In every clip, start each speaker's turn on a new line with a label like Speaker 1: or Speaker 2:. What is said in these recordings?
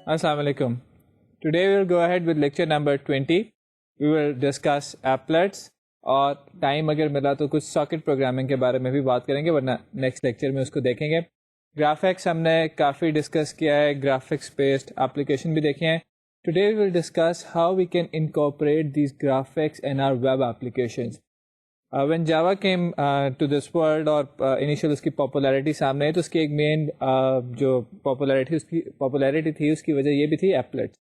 Speaker 1: Assalamu alaikum. Today we will go ahead with lecture number 20. We will discuss applets اور time اگر ملا تو کچھ ساکٹ پروگرامنگ کے بارے میں بھی بات کریں گے, ورنہ نیکسٹ لیکچر میں اس کو دیکھیں گے. گرافکس ہم نے کافی ڈسکس کیا ہے, گرافکس بیسڈ اپلیکیشن بھی دیکھے ہیں. Today we will discuss how we can incorporate these graphics in our web applications. When Java came to this world اور انیشیل اس کی پاپولیرٹی سامنے ہے, تو اس کی ایک مین جو پاپولیرٹی تھی اس کی وجہ یہ بھی تھی applets.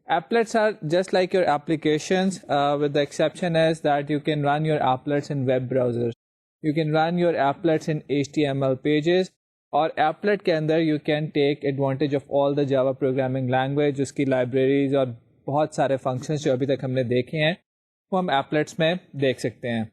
Speaker 1: Applets are just like your applications, with the exception is that you can run your applets in web browsers. You can run your applets in HTML pages, اور applet کے اندر you can take advantage of all the Java programming language, اس کی libraries اور بہت سارے functions جو ابھی تک ہم نے دیکھے ہیں وہ ہم applets میں دیکھ سکتے ہیں.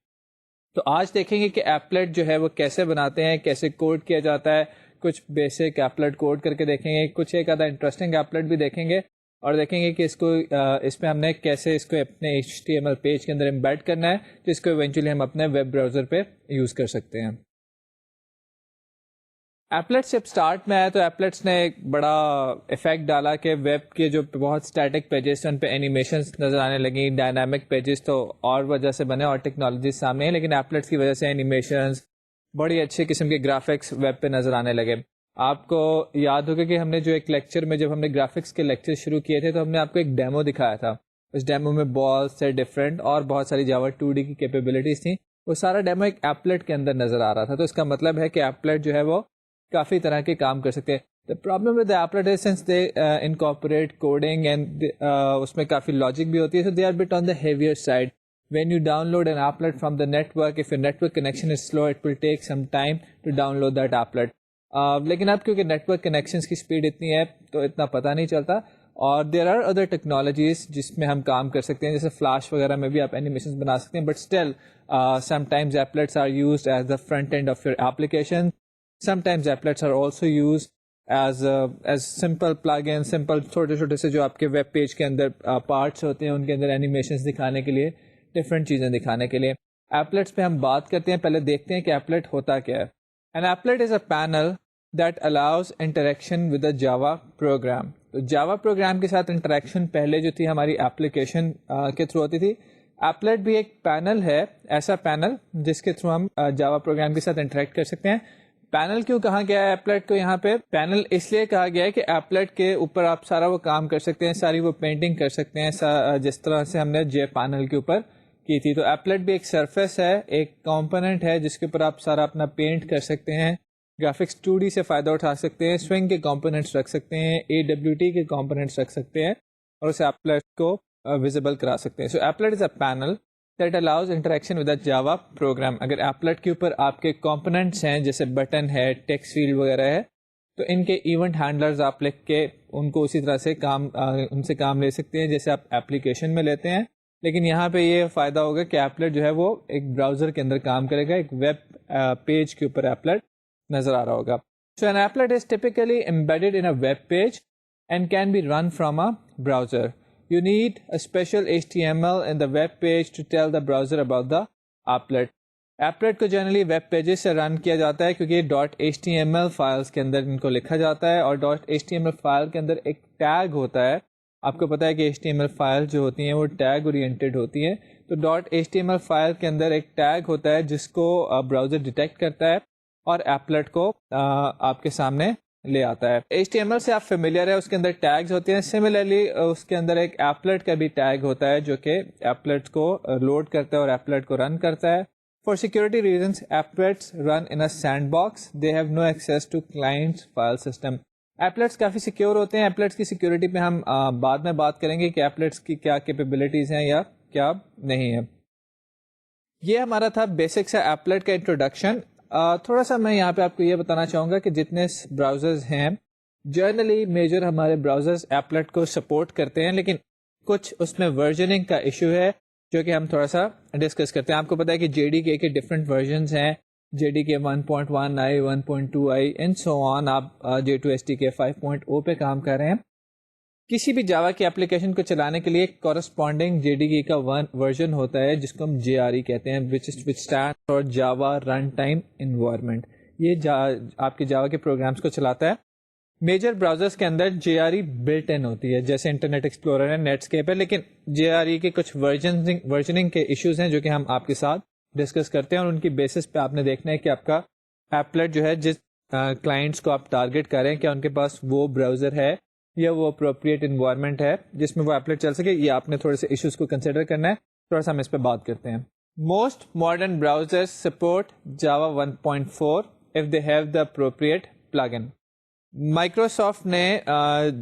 Speaker 1: تو آج دیکھیں گے کہ applet جو ہے وہ کیسے بناتے ہیں, کیسے کوڈ کیا جاتا ہے. کچھ بیسک applet کوڈ کر کے دیکھیں گے, کچھ ایک آدھا انٹرسٹنگ applet بھی دیکھیں گے, اور دیکھیں گے کہ اس میں ہم نے کیسے اس کو اپنے HTML پیج کے اندر امبیڈ کرنا ہے, جس کو ایونچولی ہم اپنے ویب براؤزر پہ یوز کر سکتے ہیں. ایپلیٹس جب اسٹارٹ میں آیا تو ایپلیٹس نے ایک بڑا افیکٹ ڈالا کہ ویب کے جو بہت اسٹیٹک پیجز تھے ان پہ اینیمیشنز نظر آنے لگیں. ڈائنامک پیجز تو اور وجہ سے بنے اور ٹیکنالوجیز سامنے ہیں, لیکن ایپلیٹس کی وجہ سے اینیمیشنز, بڑی اچھے قسم کے گرافکس ویب پہ نظر آنے لگے. آپ کو یاد ہوگا کہ ہم نے جو ایک لیکچر میں جب ہم نے گرافکس کے لیکچر شروع کیے تھے تو ہم نے آپ کو ایک ڈیمو دکھایا تھا. اس ڈیمو میں بالز سے ڈفرینٹ اور بہت ساری جاوا 2D کی کیپیبلٹیز تھیں. وہ سارا ڈیمو ایک ایپلیٹ کے اندر نظر آ رہا تھا. تو اس کا مطلب ہے کہ ایپلیٹ جو ہے وہ کافی طرح کے کام کر سکتے ہیں. The problem with applet is since they incorporate coding and اس میں کافی لاجک بھی ہوتی ہے, so they are but on the heavier side. When you download an applet from the network, if your network connection is slow, it will take some time to download that applet. لیکن اب کیونکہ net work connections کی speed اتنی ہے تو اتنا پتہ نہیں چلتا, اور دیر آر ادر ٹیکنالوجیز جس میں ہم کام کر سکتے ہیں, جیسے فلاش وغیرہ میں بھی آپ اینیمیشنز بنا سکتے ہیں. But still sometimes applets are used as the front end of your application. Sometimes applets are also used as simple plug in, simple چھوٹے چھوٹے سے جو آپ کے ویب پیج کے اندر پارٹس ہوتے ہیں ان کے اندر اینیمیشنز دکھانے کے لیے, ڈفرینٹ چیزیں دکھانے کے لیے. ایپلیٹس پہ ہم بات کرتے ہیں, پہلے دیکھتے ہیں کہ ایپلیٹ ہوتا کیا ہے. An applet is a panel that allows interaction with a Java program. تو Java program کے ساتھ انٹریکشن پہلے جو تھی ہماری ایپلیکیشن کے تھرو ہوتی تھی. ایپلیٹ بھی ایک پینل ہے, ایسا پینل جس کے تھرو ہم Java program کے ساتھ انٹریکٹ کر سکتے ہیں. پینل کیوں کہا گیا ہے ایپلیٹ کو یہاں پہ؟ پینل اس لیے کہا گیا ہے کہ ایپلیٹ کے اوپر آپ سارا وہ کام کر سکتے ہیں, ساری وہ پینٹنگ کر سکتے ہیں جس طرح سے ہم نے جے پینل کے اوپر کی تھی. تو ایپلیٹ بھی ایک سرفیس ہے, ایک کمپوننٹ ہے جس کے اوپر آپ سارا اپنا پینٹ کر سکتے ہیں, گرافکس 2D سے فائدہ اٹھا سکتے ہیں, سوئنگ کے کمپوننٹس رکھ سکتے ہیں, AWT کے کمپوننٹس رکھ سکتے ہیں, اور اس ایپلیٹ کو ویزیبل کرا سکتے ہیں. So applet is a panel that allows interaction with a Java program. اگر ایپلیٹ کے اوپر آپ کے کمپوننٹس ہیں جیسے بٹن ہے, ٹیکسٹ فیلڈ وغیرہ ہے, تو ان کے ایونٹ ہینڈلرز آپ لکھ کے ان کو اسی طرح سے ان سے کام لے سکتے ہیں جیسے آپ ایپلیکیشن میں لیتے ہیں. لیکن یہاں پہ یہ فائدہ ہوگا کہ ایپلیٹ جو ہے وہ ایک براؤزر کے اندر کام کرے گا, ایک ویب پیج کے اوپر ایپلیٹ نظر آ رہا ہوگا. So an applet is typically embedded in a web page and can be run from a browser. You need a special HTML in the web page to tell the browser about the applet. Applet کو generally web pages سے رن کیا جاتا ہے کیونکہ .html files کے اندر ان کو لکھا جاتا ہے, اور .html فائل کے اندر ایک ٹیگ ہوتا ہے. آپ کو پتا ہے کہ HTML فائل جو ہوتی ہیں وہ ٹیگ اورینٹیڈ ہوتی ہیں. تو .html فائل کے اندر ایک ٹیگ ہوتا ہے جس کو براؤزر ڈیٹیکٹ کرتا ہے اور ایپلیٹ کو آپ کے سامنے لے آتا ہے. HTML سے آپ فیملیئر ہے, اس کے اندر ٹیگز ہوتے ہیں. سملرلی اس کے اندر ایک ایپلیٹ کا بھی ٹیگ ہوتا ہے جو کہ ایپلیٹ کو لوڈ کرتا ہے اور ایپلیٹ کو رن کرتا ہے. For security reasons, applets run in a sandbox. They have no access to client's file system. Applets coffee secure ہوتے ہیں. ایپلیٹس کی سیکیورٹی پہ ہم بعد میں بات کریں گے کہ ایپلیٹس کی کیا کیپیبلٹیز ہیں یا کیا نہیں ہے. یہ ہمارا تھا بیسک سا ایپلیٹ کا انٹروڈکشن. تھوڑا سا میں یہاں پہ آپ کو یہ بتانا چاہوں گا کہ جتنے براؤزرز ہیں جرنلی میجر ہمارے براؤزرز ایپلیٹ کو سپورٹ کرتے ہیں, لیکن کچھ اس میں ورژننگ کا ایشو ہے جو کہ ہم تھوڑا سا ڈسکس کرتے ہیں. آپ کو پتا ہے کہ JDK کے ڈفرینٹ ورژنز ہیں, JDK 1.1i 1.2i and so on. آپ J2SDK 5.0 پہ کام کر رہے ہیں. کسی بھی جاوا کی اپلیکیشن کو چلانے کے لیے ایک کورسپونڈنگ JDK کا ورژن ہوتا ہے جس کو ہم JRE کہتے ہیں, which stands for Java Runtime Environment. یہ آپ کے جاوا کے پروگرامز کو چلاتا ہے. میجر براؤزرس کے اندر JRE بلٹ ان ہوتی ہے، جیسے انٹرنیٹ ایکسپلورر ہے، نیٹ اسکیپ ہے، لیکن JRE کے کچھ ورژننگ کے ایشوز ہیں جو کہ ہم آپ کے ساتھ ڈسکس کرتے ہیں، اور ان کی بیسس پہ آپ نے دیکھنا ہے کہ آپ کا ایپلٹ جو ہے جس کلائنٹس کو آپ ٹارگیٹ کریں، کیا ان کے پاس وہ براؤزر ہے یا وہ اپروپریٹ انوائرمنٹ ہے جس میں وہ ایپلٹ چل سکے. یہ آپ نے تھوڑے سے ایشوز کو کنسیڈر کرنا ہے. تھوڑا سا ہم اس پہ بات کرتے ہیں. Most modern browsers support Java 1.4 if they have the appropriate plugin. Microsoft نے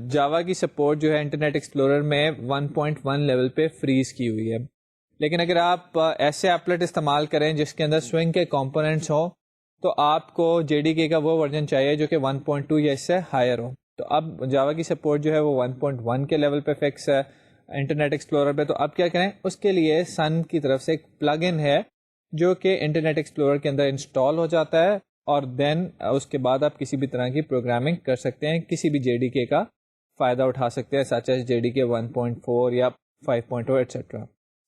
Speaker 1: جاوا کی سپورٹ جو ہے انٹرنیٹ ایکسپلورر میں 1.1 لیول پہ فریز کی ہوئی ہے، لیکن اگر آپ ایسے ایپلٹ استعمال کریں جس کے اندر سوئنگ کے کمپوننٹس ہوں تو آپ کو JDK کا وہ ورژن چاہیے جو کہ 1.2 یا اس سے ہائر ہو. تو اب جاوا کی سپورٹ جو ہے وہ 1.1 کے لیول پہ فکس ہے انٹرنیٹ ایکسپلورر پہ. تو اب کیا کریں، اس کے لیے سن کی طرف سے ایک پلگ ان ہے جو کہ انٹرنیٹ ایکسپلورر کے اندر انسٹال ہو جاتا ہے، اور دین اس کے بعد آپ کسی بھی طرح کی پروگرامنگ کر سکتے ہیں، کسی بھی JDK کا فائدہ اٹھا سکتے ہیں، سچ ایز JDK 1.4 یا 5.0 etcetera.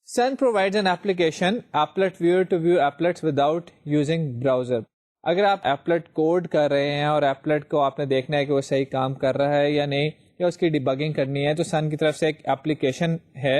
Speaker 1: Sun provides an application applet viewer to view applets without using browser. اگر آپ ایپلٹ کوڈ کر رہے ہیں اور ایپلٹ کو آپ نے دیکھنا ہے کہ وہ صحیح کام کر رہا ہے یا نہیں، یا اس کی ڈیبگنگ کرنی ہے، تو سن کی طرف سے ایک ایپلیکیشن ہے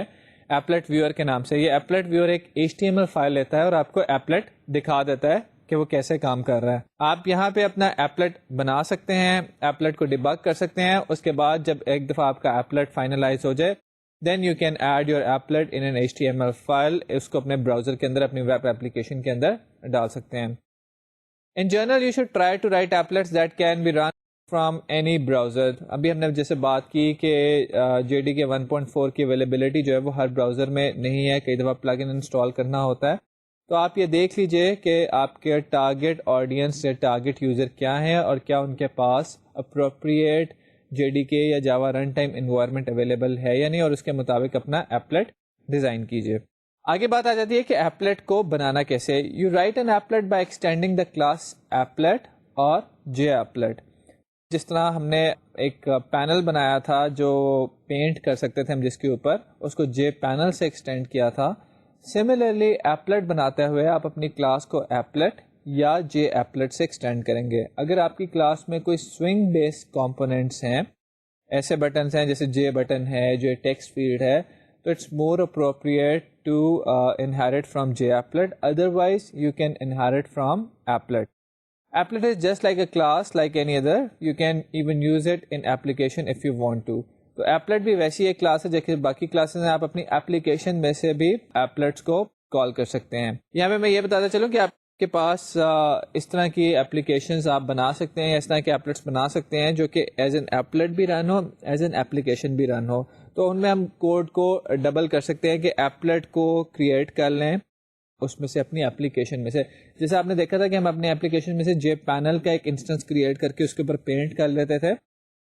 Speaker 1: ایپلٹ ویور کے نام سے. یہ ایپلٹ ویور ایک HTML فائل لیتا ہے اور آپ کو ایپلٹ دکھا دیتا ہے کہ وہ کیسے کام کر رہا ہے. آپ یہاں پہ اپنا ایپلٹ بنا سکتے ہیں، ایپلٹ کو ڈیبگ کر سکتے ہیں. اس کے بعد جب ایک دفعہ آپ کا ایپلٹ فائنلائز ہو جائے then you can add your applet in an HTML file. اس کو اپنے براؤزر کے اندر، اپنی ویب ایپلیکیشن کے اندر ڈال سکتے ہیں. In general, you should try to write applets that can be run from any browser. ابھی ہم نے جیسے بات کی کہ JDK 1.4 کی اویلیبلٹی جو ہے وہ ہر براؤزر میں نہیں ہے، کئی دفعہ پلگ ان انسٹال کرنا ہوتا ہے. تو آپ یہ دیکھ لیجئے کہ آپ کے ٹارگیٹ آڈینس یا ٹارگیٹ یوزر کیا ہیں اور کیا ان کے پاس اپروپریٹ JDK یا جاوا رن ٹائم انوائرمنٹ اویلیبل ہے یا نہیں، اور اس کے مطابق اپنا ایپلٹ ڈیزائن کیجئے. آگے بات آ جاتی ہے کہ ایپلٹ کو بنانا کیسے. You write an applet by extending the class applet اور جے ایپلٹ. جس طرح ہم نے ایک پینل بنایا تھا جو پینٹ کر سکتے تھے ہم جس کے اوپر، اس کو جے پینل سے ایکسٹینڈ کیا تھا. سملرلی ایپلٹ بناتے ہوئے آپ اپنی کلاس کو ایپلٹ یا جے ایپلٹ سے ایکسٹینڈ کریں گے. اگر آپ کی کلاس میں کوئی سوئنگ بیسڈ کمپوننٹس ہیں، ایسے بٹنس ہیں جیسے جے بٹن ہے، جو ٹیکسٹ فیلڈ ہے، تو it's more appropriate to inherit from JApplet. Otherwise, you can inherit from applet. Applet is just like a class like any other. You can even use it in application if you want to. تو applet بھی ویسی ایک class ہے جیسے باقی classes ہیں. آپ اپنی اپلیکیشن میں سے بھی ایپلٹس کو کال کر سکتے ہیں. یہاں پہ میں یہ بتاتا چلوں کہ آپ کے پاس اس طرح کی اپلیکیشنز آپ بنا سکتے ہیں، اس طرح کے ایپلٹس بنا سکتے ہیں جو کہ ایز این ایپلٹ بھی رن ہو، ایز این اپلیکیشن بھی رن ہو. تو ان میں ہم کوڈ کو ڈبل کر سکتے ہیں کہ ایپلٹ کو کریٹ کر لیں اس میں سے، اپنی اپلیکیشن میں سے. جیسے آپ نے دیکھا تھا کہ ہم اپنی اپلیکیشن میں سے جے پینل کا ایک انسٹنس کریٹ کر کے اس کے اوپر پینٹ کر لیتے تھے.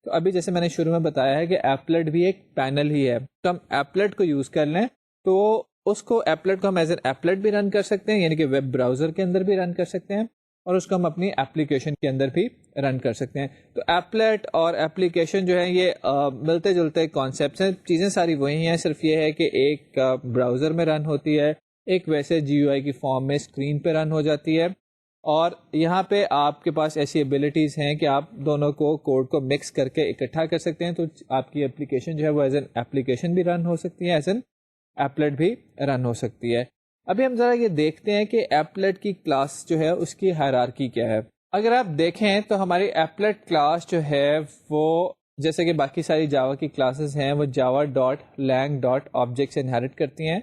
Speaker 1: تو ابھی جیسے میں نے شروع میں بتایا ہے کہ ایپلٹ بھی ایک پینل ہی ہے، تو ہم ایپلٹ کو یوز کر لیں تو اس کو ایپلٹ کو ہم ایز این ایپلٹ بھی رن کر سکتے ہیں، یعنی کہ ویب براؤزر کے اندر بھی رن کر سکتے ہیں، اور اس کو ہم اپنی اپلیکیشن کے اندر بھی رن کر سکتے ہیں. تو ایپلٹ اور اپلیکیشن جو ہے یہ ملتے جلتے کانسیپٹس ہیں. چیزیں ساری وہی ہیں، صرف یہ ہے کہ ایک براؤزر میں رن ہوتی ہے، ایک ویسے GUI کی فارم میں اسکرین پہ رن ہو جاتی ہے. اور یہاں پہ آپ کے پاس ایسی ایبلٹیز ہیں کہ آپ دونوں کو کوڈ کو مکس کر کے اکٹھا کر سکتے ہیں. تو آپ کی اپلیکیشن جو ہے وہ ایز این ایپلیکیشن بھی رن ہو سکتی ہے، ایز این ایپلٹ بھی رن ہو سکتی ہے. ابھی ہم ذرا یہ دیکھتے ہیں کہ ایپلٹ کی کلاس جو ہے اس کی ہائرارکی کیا ہے. اگر آپ دیکھیں تو ہماری ایپلٹ کلاس جو ہے وہ جیسے کہ باقی ساری جاوا کی کلاسز ہیں وہ java.lang.object سے انہیرٹ کرتی ہیں.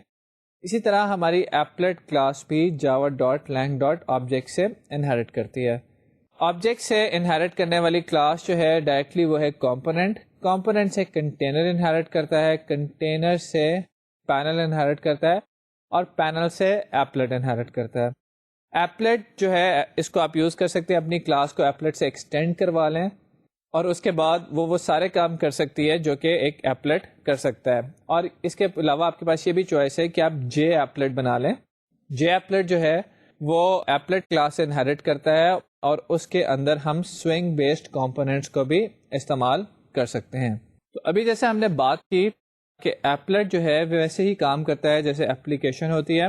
Speaker 1: اسی طرح ہماری ایپلٹ کلاس بھی java.lang.object سے انہیرٹ کرتی ہے. آبجیکٹ سے انہیرٹ کرنے والی کلاس جو ہے ڈائریکٹلی وہ ہے کمپوننٹ. کمپوننٹ سے کنٹینر انہیرٹ کرتا ہے، کنٹینر سے پینل انہیرٹ کرتا ہے، اور پینل سے ایپلٹ انہیرٹ کرتا ہے. ایپلٹ جو ہے اس کو آپ یوز کر سکتے ہیں، اپنی کلاس کو ایپلٹ سے ایکسٹینڈ کروا لیں، اور اس کے بعد وہ سارے کام کر سکتی ہے جو کہ ایک ایپلٹ کر سکتا ہے. اور اس کے علاوہ آپ کے پاس یہ بھی چوائس ہے کہ آپ جے ایپلٹ بنا لیں. جے ایپلٹ جو ہے وہ ایپلٹ کلاس سے انہیرٹ کرتا ہے، اور اس کے اندر ہم سوئنگ بیسڈ کمپوننٹس کو بھی استعمال کر سکتے ہیں. تو ابھی جیسے ہم نے بات کی کہ ایپلٹ جو ہے وہ ویسے ہی کام کرتا ہے جیسے اپلیکیشن ہوتی ہے.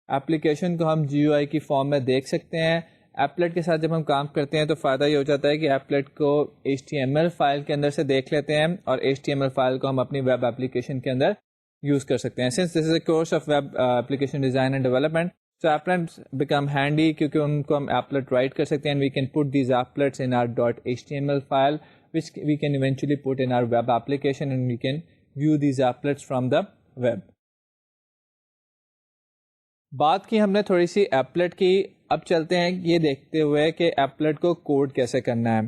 Speaker 1: اپلیکیشن کو ہم GUI کی فارم میں دیکھ سکتے ہیں. ایپلیٹ کے ساتھ جب ہم کام کرتے ہیں تو فائدہ یہ ہو جاتا ہے کہ ایپلیٹ کو HTML فائل کے اندر سے دیکھ لیتے ہیں اور HTML فائل کو ہم اپنی ویب اپلیکیشن کے اندر یوز کر سکتے ہیں. Since this is a course of web application design and development, so applets become handy کیونکہ ان کو ہم ایپلیٹ رائٹ کر سکتے ہیں. We can put these applets in our .html file which we can eventually put in our web application and we can view these applets from the web. بات کی ہم نے تھوڑی سی ایپلیٹ کی, اب چلتے ہیں یہ دیکھتے ہوئے کہ ایپلیٹ کو کوڈ کیسے کرنا ہے.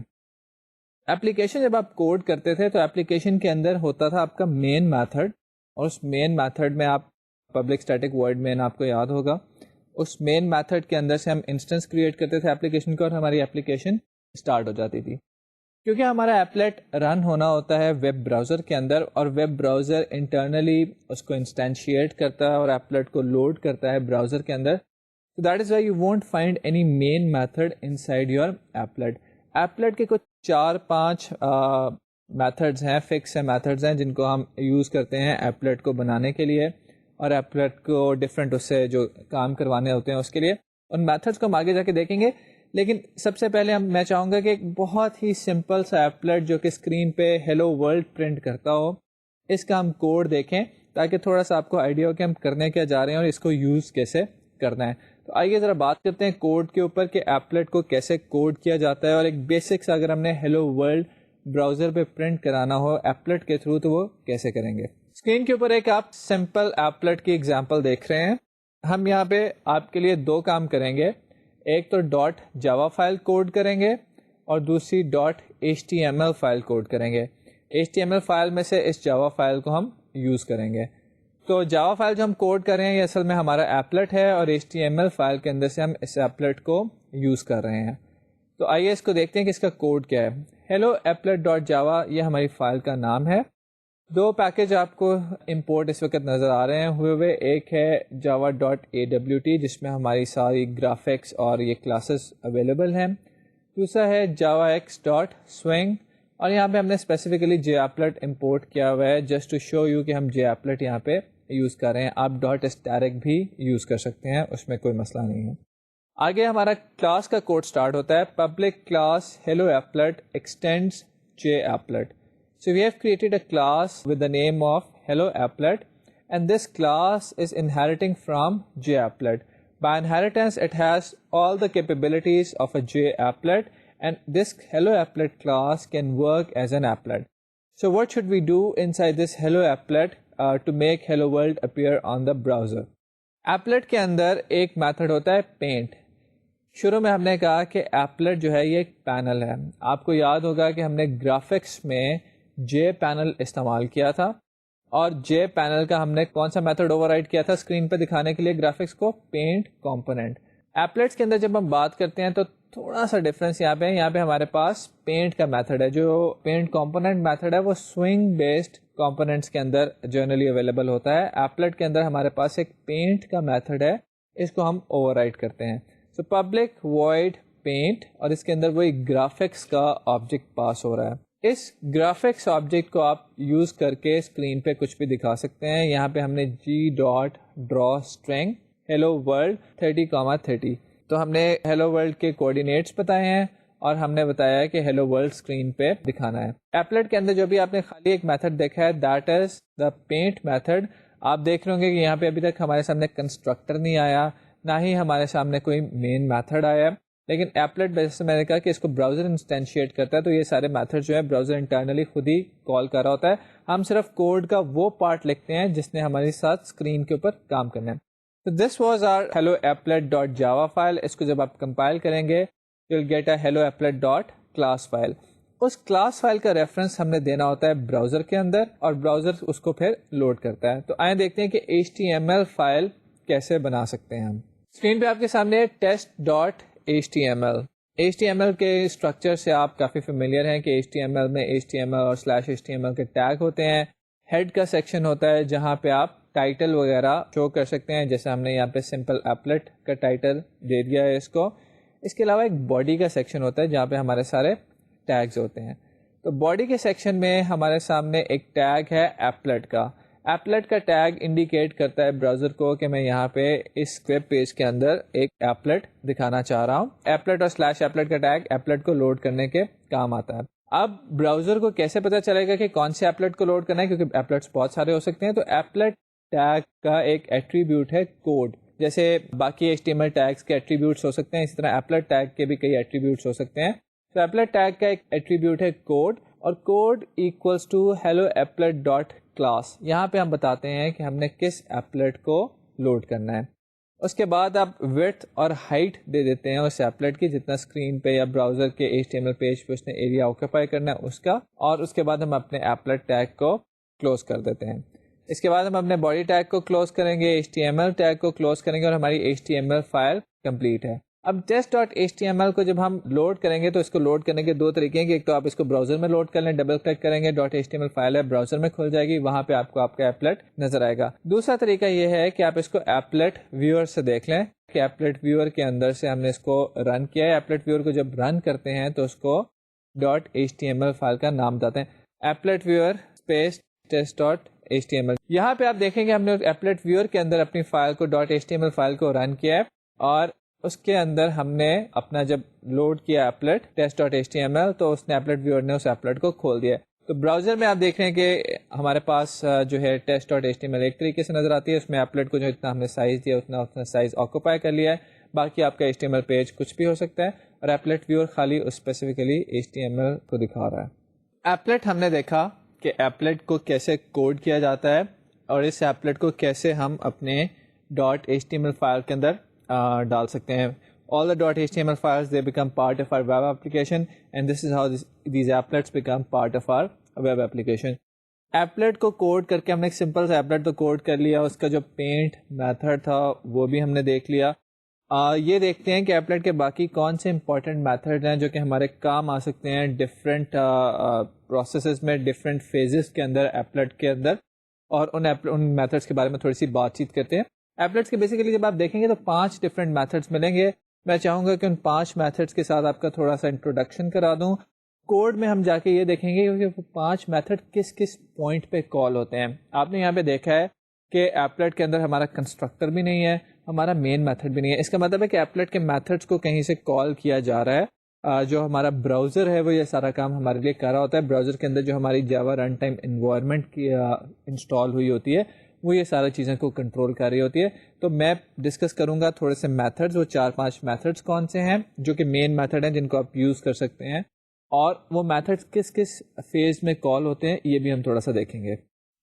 Speaker 1: ایپلیکیشن جب آپ کوڈ کرتے تھے تو ایپلیکیشن کے اندر ہوتا تھا آپ کا مین میتھڈ, اور اس مین میتھڈ میں آپ پبلک اسٹیٹک وائڈ مین آپ کو یاد ہوگا, اس مین میتھڈ کے اندر سے ہم انسٹنس کریٹ کرتے تھے ایپلیکیشن کو اور ہماری ایپلیکیشن اسٹارٹ ہو جاتی تھی. کیونکہ ہمارا ایپلیٹ رن ہونا ہوتا ہے ویب براؤزر کے اندر, اور ویب براؤزر انٹرنلی اس کو انسٹینشیٹ کرتا ہے اور ایپلیٹ کو لوڈ کرتا ہے براؤزر کے اندر. So that is why you won't find any main method inside your applet. Applet کے کچھ 4-5 میتھڈز ہیں, فکس میتھڈز ہیں جن کو ہم یوز کرتے ہیں ایپلیٹ کو بنانے کے لیے اور ایپلیٹ کو ڈفرینٹ اس سے جو کام کروانے ہوتے ہیں اس کے لیے. ان میتھڈز کو ہم آگے جا کے دیکھیں گے, لیکن سب سے پہلے میں چاہوں گا کہ ایک بہت ہی سمپل سا ایپلیٹ جو کہ اسکرین پہ ہیلو ورلڈ پرنٹ کرتا ہو, اس کا ہم کوڈ دیکھیں تاکہ تھوڑا سا آپ کو آئیڈیا ہو کہ ہم کرنے کیا جا رہے ہیں اور اس کو یوز کیسے کرنا ہے. تو آئیے ذرا بات کرتے ہیں کوڈ کے اوپر کہ ایپلیٹ کو کیسے کوڈ کیا جاتا ہے, اور ایک بیسکس اگر ہم نے ہیلو ورلڈ براؤزر پہ پرنٹ کرانا ہو ایپلیٹ کے تھرو تو وہ کیسے کریں گے. اسکرین کے اوپر ایک آپ سمپل ایپلیٹ کی ایگزامپل دیکھ رہے ہیں. ہم یہاں پہ آپ کے لیے 2 کام کریں گے, ایک تو .java فائل کوڈ کریں گے اور دوسری .html فائل کوڈ کریں گے. HTML فائل میں سے اس جاوا فائل کو ہم یوز کریں گے. تو جاوا فائل جو ہم کوڈ کر رہے ہیں یہ اصل میں ہمارا ایپلیٹ ہے, اور HTML فائل کے اندر سے ہم اس ایپلیٹ کو یوز کر رہے ہیں. تو آئیے اس کو دیکھتے ہیں کہ اس کا کوڈ کیا ہے. hello applet.java یہ ہماری فائل کا نام ہے. 2 پیکج آپ کو امپورٹ اس وقت نظر آ رہے ہیں ہوئے ہوئے. ایک ہے java.awt جس میں ہماری ساری گرافکس اور یہ کلاسز اویلیبل ہیں. دوسرا ہے javax.swing, اور یہاں پہ ہم نے اسپیسیفکلی JApplet امپورٹ کیا ہوا ہے جسٹ ٹو شو یو کہ ہم JApplet یہاں پہ یوز کر رہے ہیں. آپ .static بھی یوز کر سکتے ہیں, اس میں کوئی مسئلہ نہیں ہے. آگے ہمارا کلاس کا کوڈ سٹارٹ ہوتا ہے. Public class helloApplet extends JApplet. So we have created a class with the name of helloApplet, and this class is inheriting from JApplet. By inheritance, it has all the capabilities of a JApplet, and this helloApplet class can work as an applet. So what should we do inside this helloApplet to make hello world appear on the browser? Applet کے اندر ایک method ہوتا ہے paint. شروع میں ہم نے کہا کہ ایپلیٹ جو ہے یہ ایک پینل ہے. آپ کو یاد ہوگا کہ ہم نے گرافکس میں جے پینل استعمال کیا تھا, اور جے پینل کا ہم نے کون سا میتھڈ اوور رائڈ کیا تھا اسکرین پہ دکھانے کے لیے گرافکس کو, پینٹ کمپوننٹ. ایپلیٹس کے اندر جب ہم بات کرتے ہیں تو تھوڑا سا ڈفرینس یہاں پہ ہے. یہاں پہ ہمارے پاس پینٹ کا میتھڈ ہے, جو پینٹ کمپوننٹ میتھڈ ہے وہ سوئنگ بیسڈ کمپوننٹس کے اندر جنرلی اویلیبل ہوتا ہے. ایپلیٹ کے اندر ہمارے پاس ایک پینٹ کا میتھڈ ہے, اس کو ہم اوور رائڈ کرتے ہیں. سو پبلک وائڈ پینٹ, اور اس کے اندر وہی گرافکس کا آبجیکٹ پاس ہو رہا ہے. اس گرافکس آبجیکٹ کو آپ یوز کر کے اسکرین پہ کچھ بھی دکھا سکتے ہیں. یہاں پہ ہم نے g.drawString hello world 30,30, تو ہم نے hello world کے کوآرڈینیٹس بتائے ہیں اور ہم نے بتایا کہ hello world اسکرین پہ دکھانا ہے. ایپلیٹ کے اندر جو بھی آپ نے خالی ایک میتھڈ دیکھا ہے that is the paint method. آپ دیکھ رہے ہوں گے کہ یہاں پہ ابھی تک ہمارے سامنے کنسٹرکٹر نہیں آیا, نہ ہی ہمارے سامنے کوئی مین میتھڈ آیا. لیکن ایپلیٹ جیسے میں نے کہا کہ اس کو براؤزر انسٹینشیٹ کرتا ہے, تو یہ سارے میتھڈ جو ہے براؤزر انٹرنلی خود ہی کال کر رہا ہوتا ہے. ہم صرف کوڈ کا وہ پارٹ لکھتے ہیں جس نے ہمارے ساتھ اسکرین کے اوپر کام کرنا ہے. تو this was our helloapplet.java file. اس کو جب آپ کمپائل کریں گے you will get a helloapplet.class file. اس کلاس فائل کا ریفرنس ہم نے دینا ہوتا ہے براؤزر کے اندر, اور براؤزر اس کو پھر لوڈ کرتا ہے. تو آئیں دیکھتے ہیں کہ HTML فائل کیسے بنا سکتے ہیں ہم. اسکرین پہ آپ کے سامنے test.html. HTML کے اسٹرکچر سے آپ کافی فیملیئر ہیں کہ HTML میں HTML اور /HTML کے ٹیگ ہوتے ہیں. ہیڈ کا سیکشن ہوتا ہے جہاں پہ آپ ٹائٹل وغیرہ شو کر سکتے ہیں, جیسے ہم نے یہاں پہ سمپل ایپلیٹ کا ٹائٹل دے دیا ہے اس کو. اس کے علاوہ ایک باڈی کا سیکشن ہوتا ہے جہاں پہ ہمارے سارے ٹیگز ہوتے ہیں. تو باڈی کے سیکشن میں ہمارے سامنے ایک ٹیگ ہے ایپلیٹ کا. ایپلیٹ کا ٹیگ انڈیکیٹ کرتا ہے براؤزر کو کہ میں یہاں پہ اس ویب پیج کے اندر ایک ایپلیٹ دکھانا چاہ رہا ہوں. ایپلیٹ اور سلیش ایپلیٹ کا ٹیگ ایپلیٹ کو لوڈ کرنے کے کام آتا ہے. اب براؤزر کو کیسے پتا چلے گا کہ کون سے ایپلیٹ کو لوڈ کرنا ہے, کیونکہ ایپلیٹس بہت سارے ہو سکتے ہیں. تو ایپلیٹ ٹیگ کا ایک ایٹریبیوٹ ہے کوڈ. جیسے باقی HTML ٹیگس کے ایٹریبیوٹس ہو سکتے ہیں, اسی طرح ایپلیٹ ٹیگ کے بھی کئی ایٹریبیوٹس ہو سکتے ہیں. تو ایپلیٹ ٹیگ کا ایک ایٹریبیوٹ ہے کوڈ, اور code equals to hello applet dot class. یہاں پہ ہم بتاتے ہیں کہ ہم نے کس ایپلیٹ کو لوڈ کرنا ہے. اس کے بعد آپ ویڈتھ اور ہائٹ دے دیتے ہیں اس ایپلیٹ کی, جتنا اسکرین پہ یا براؤزر کے HTML پیج پہ اس نے ایریا آکوپائی کرنا ہے اس کا, اور اس کے بعد ہم اپنے ایپلیٹ ٹیگ کو کلوز کر دیتے ہیں. اس کے بعد ہم اپنے باڈی ٹیگ کو کلوز کریں گے, HTML ٹیگ کو کلوز کریں گے, اور ہماری HTML فائل کمپلیٹ ہے. اب test.html کو جب ہم لوڈ کریں گے تو اس کو لوڈ کرنے کے دو طریقے ہیں کہ ایک تو آپ اس کو براؤزر میں لوڈ کر لیں, ڈبل کلک کریں گے, .html فائل ہے براؤزر میں کھل جائے گی, وہاں پہ آپ کو آپ کا ایپلیٹ نظر آئے گا. دوسرا طریقہ یہ ہے کہ آپ اس کو ایپلیٹ ویور سے دیکھ لیں کہ ایپلیٹ ویور کے اندر سے ہم نے اس کو رن کیا ہے. ایپلیٹ ویور کو جب رن کرتے ہیں تو اس کو .html فائل کا نام بتاتے ہیں, ایپلیٹ ویور اسپیس test.html. یہاں پہ آپ دیکھیں گے ہم نے ایپلیٹ ویور کے اندر اپنی فائل کو .html فائل کو رن کیا ہے, اور اس کے اندر ہم نے اپنا جب لوڈ کیا ایپلیٹ test.html تو اس نے ایپلیٹ ویور نے اس ایپلیٹ کو کھول دیا. تو براؤزر میں آپ دیکھ رہے ہیں کہ ہمارے پاس جو ہے test.html ایک طریقے سے نظر آتی ہے, اس میں ایپلیٹ کو جو اتنا ہم نے سائز دیا اتنا سائز آکوپائی کر لیا ہے. باقی آپ کا HTML پیج کچھ بھی ہو سکتا ہے, اور ایپلیٹ ویور خالی اسپیسیفکلی HTML کو دکھا رہا ہے. ایپلیٹ ہم نے دیکھا کہ ایپلیٹ کو کیسے کوڈ کیا جاتا ہے, اور اس ایپلیٹ کو کیسے ہم اپنے .html فائل کے اندر ڈال سکتے ہیں. All the .html files they become part of our web application, and this is how these applets become part of our web application. Applet کو کوڈ کر کے ہم نے ایک سمپل سا ایپلیٹ تو کوڈ کر لیا, اس کا جو پینٹ میتھڈ تھا وہ بھی ہم نے دیکھ لیا. یہ دیکھتے ہیں کہ ایپلیٹ کے باقی کون سے امپورٹنٹ میتھڈ ہیں جو کہ ہمارے کام آ سکتے ہیں ڈفرینٹ پروسیسز میں, ڈفرینٹ فیزز کے اندر ایپلیٹ کے اندر, اور ان میتھڈس کے بارے میں تھوڑی سی بات چیت کرتے ہیں. ایپلیٹس کے بیسیکلی جب آپ دیکھیں گے تو 5 ڈفرینٹ میتھڈس ملیں گے. میں چاہوں گا کہ ان 5 میتھڈس کے ساتھ آپ کا تھوڑا سا انٹروڈکشن کرا دوں. کوڈ میں ہم جا کے یہ دیکھیں گے کہ وہ 5 میتھڈ کس کس پوائنٹ پہ کال ہوتے ہیں. آپ نے یہاں پہ دیکھا ہے کہ ایپلیٹ کے اندر ہمارا کنسٹرکٹر بھی نہیں ہے, ہمارا مین میتھڈ بھی نہیں ہے. اس کا مطلب ہے کہ ایپلیٹ کے میتھڈس کو کہیں سے کال کیا جا رہا ہے. جو ہمارا براؤزر ہے وہ یہ سارا کام ہمارے لیے کر رہا ہوتا ہے. براؤزر کے اندر جو ہماری جاوا رن ٹائم انوائرمنٹ کی انسٹال ہوئی ہوتی ہے وہ یہ ساری چیزیں کو کنٹرول کر رہی ہوتی ہے. تو میں ڈسکس کروں گا تھوڑے سے میتھڈز, وہ 4-5 میتھڈز کون سے ہیں جو کہ مین میتھڈ ہیں جن کو آپ یوز کر سکتے ہیں, اور وہ میتھڈز کس کس فیز میں کال ہوتے ہیں یہ بھی ہم تھوڑا سا دیکھیں گے.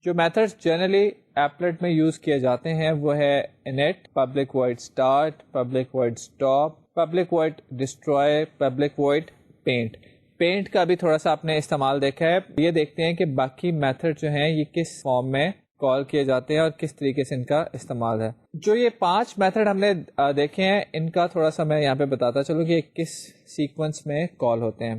Speaker 1: جو میتھڈز جنرلی ایپلیٹ میں یوز کیے جاتے ہیں وہ ہے init, public void start, public void stop, public void destroy, public void paint. Paint کا بھی تھوڑا سا آپ نے استعمال دیکھا ہے. یہ دیکھتے ہیں کہ باقی میتھڈ جو ہیں یہ کس فارم میں کال کیے جاتے ہیں اور کس طریقے سے ان کا استعمال ہے. جو یہ 5 میتھڈ ہم نے دیکھے ہیں ان کا تھوڑا سا میں یہاں پہ بتاتا چلوں کہ کس سیکوینس میں کال ہوتے ہیں.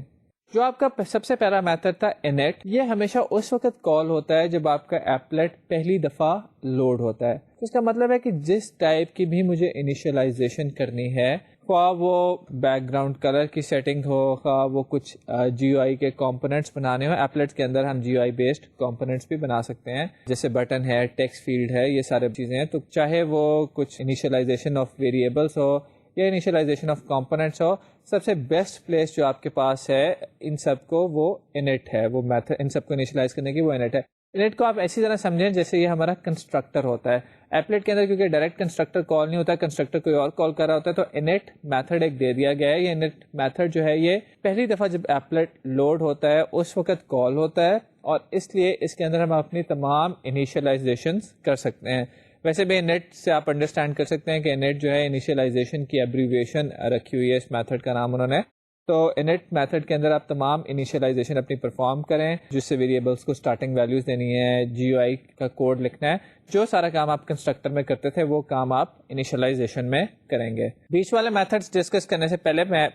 Speaker 1: جو آپ کا سب سے پہلا میتھڈ تھا init, یہ ہمیشہ اس وقت کال ہوتا ہے جب آپ کا ایپلیٹ پہلی دفعہ لوڈ ہوتا ہے. اس کا مطلب ہے کہ جس ٹائپ کی بھی مجھے انیشلائزیشن کرنی ہے, خواہ وہ بیک گراؤنڈ کلر کی سیٹنگ ہو, خواہ وہ کچھ جی او آئی کے کمپوننٹس بنانے ہو. ایپلیٹس کے اندر ہم جی او آئی بیسڈ کمپوننٹس بھی بنا سکتے ہیں, جیسے بٹن ہے, ٹیکسٹ فیلڈ ہے, یہ سارے چیزیں ہیں. تو چاہے وہ کچھ انیشلائزیشن آف ویریبلس ہو یا انیشلائزیشن آف کمپوننٹس ہو, سب سے بیسٹ پلیس جو آپ کے پاس ہے ان سب کو وہ init ہے. وہ میتھڈ ان سب کو انیشلائز کرنے کی وہ init ہے. init کو آپ ایسی طرح سمجھیں جیسے یہ ہمارا کنسٹرکٹر ہوتا ہے. ایپلیٹ کے اندر کیونکہ ڈائریکٹ کنسٹرکٹر کال نہیں ہوتا, کنسٹرکٹر کوئی اور کال کر رہا ہوتا ہے, تو init میتھڈ ایک دے دیا گیا ہے. یہ init میتھڈ جو ہے یہ پہلی دفعہ جب ایپلیٹ لوڈ ہوتا ہے اس وقت کال ہوتا ہے, اور اس لیے اس کے اندر ہم اپنی تمام انیشلائزیشنز کر سکتے ہیں. ویسے بھی init سے آپ انڈرسٹینڈ کر سکتے ہیں کہ init جو ہے انیشلائزیشن کی ایبریویشن رکھی ہوئی ہے اس میتھڈ کا نام انہوں نے. تو init میتھڈ کے اندر آپ تمام انیشلائزیشن اپنی پرفارم کریں, جس سے ویریبلس کو اسٹارٹنگ ویلیوز دینی ہے, جی او آئی کا کوڈ لکھنا ہے. جو سارا کام آپ کنسٹرکٹر میں کرتے تھے وہ کام آپ انیشلائزیشن میں کریں گے. بیچ والے میتھڈس ڈسکس کرنے سے پہلے میں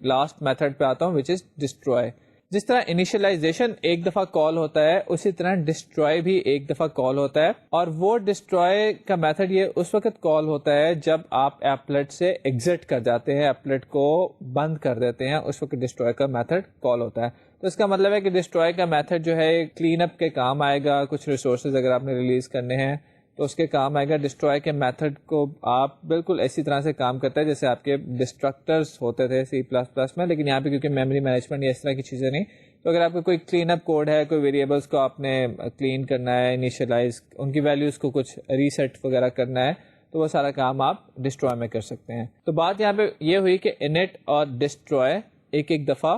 Speaker 1: لاسٹ میتھڈ پہ آتا ہوں, وچ از ڈسٹروائے. جس طرح انیشلائزیشن ایک دفعہ کال ہوتا ہے اسی طرح ڈسٹروائے بھی ایک دفعہ کال ہوتا ہے, اور وہ ڈسٹروائے کا میتھڈ یہ اس وقت کال ہوتا ہے جب آپ ایپلیٹ سے ایگزٹ کر جاتے ہیں, ایپلیٹ کو بند کر دیتے ہیں, اس وقت ڈسٹروائے کا میتھڈ کال ہوتا ہے. تو اس کا مطلب ہے کہ ڈسٹروائے کا میتھڈ جو ہے کلین اپ کے کام آئے گا. کچھ ریسورسز اگر آپ نے ریلیز کرنے ہیں تو اس کے کام آئے گا. ڈسٹروائے کے میتھڈ کو آپ بالکل ایسی طرح سے کام کرتا ہے جیسے آپ کے ڈسٹرکٹرز ہوتے تھے C++ میں, لیکن یہاں پہ کیونکہ میموری مینجمنٹ یا اس طرح کی چیزیں نہیں, تو اگر آپ کا کوئی کلین اپ کوڈ ہے, کوئی ویریبلس کو آپ نے کلین کرنا ہے, انیشلائز, ان کی ویلیوز کو کچھ ریسیٹ وغیرہ کرنا ہے, تو وہ سارا کام آپ ڈسٹروائے میں کر سکتے ہیں. تو بات یہاں پہ یہ ہوئی کہ انٹ اور ڈسٹروائے ایک ایک دفعہ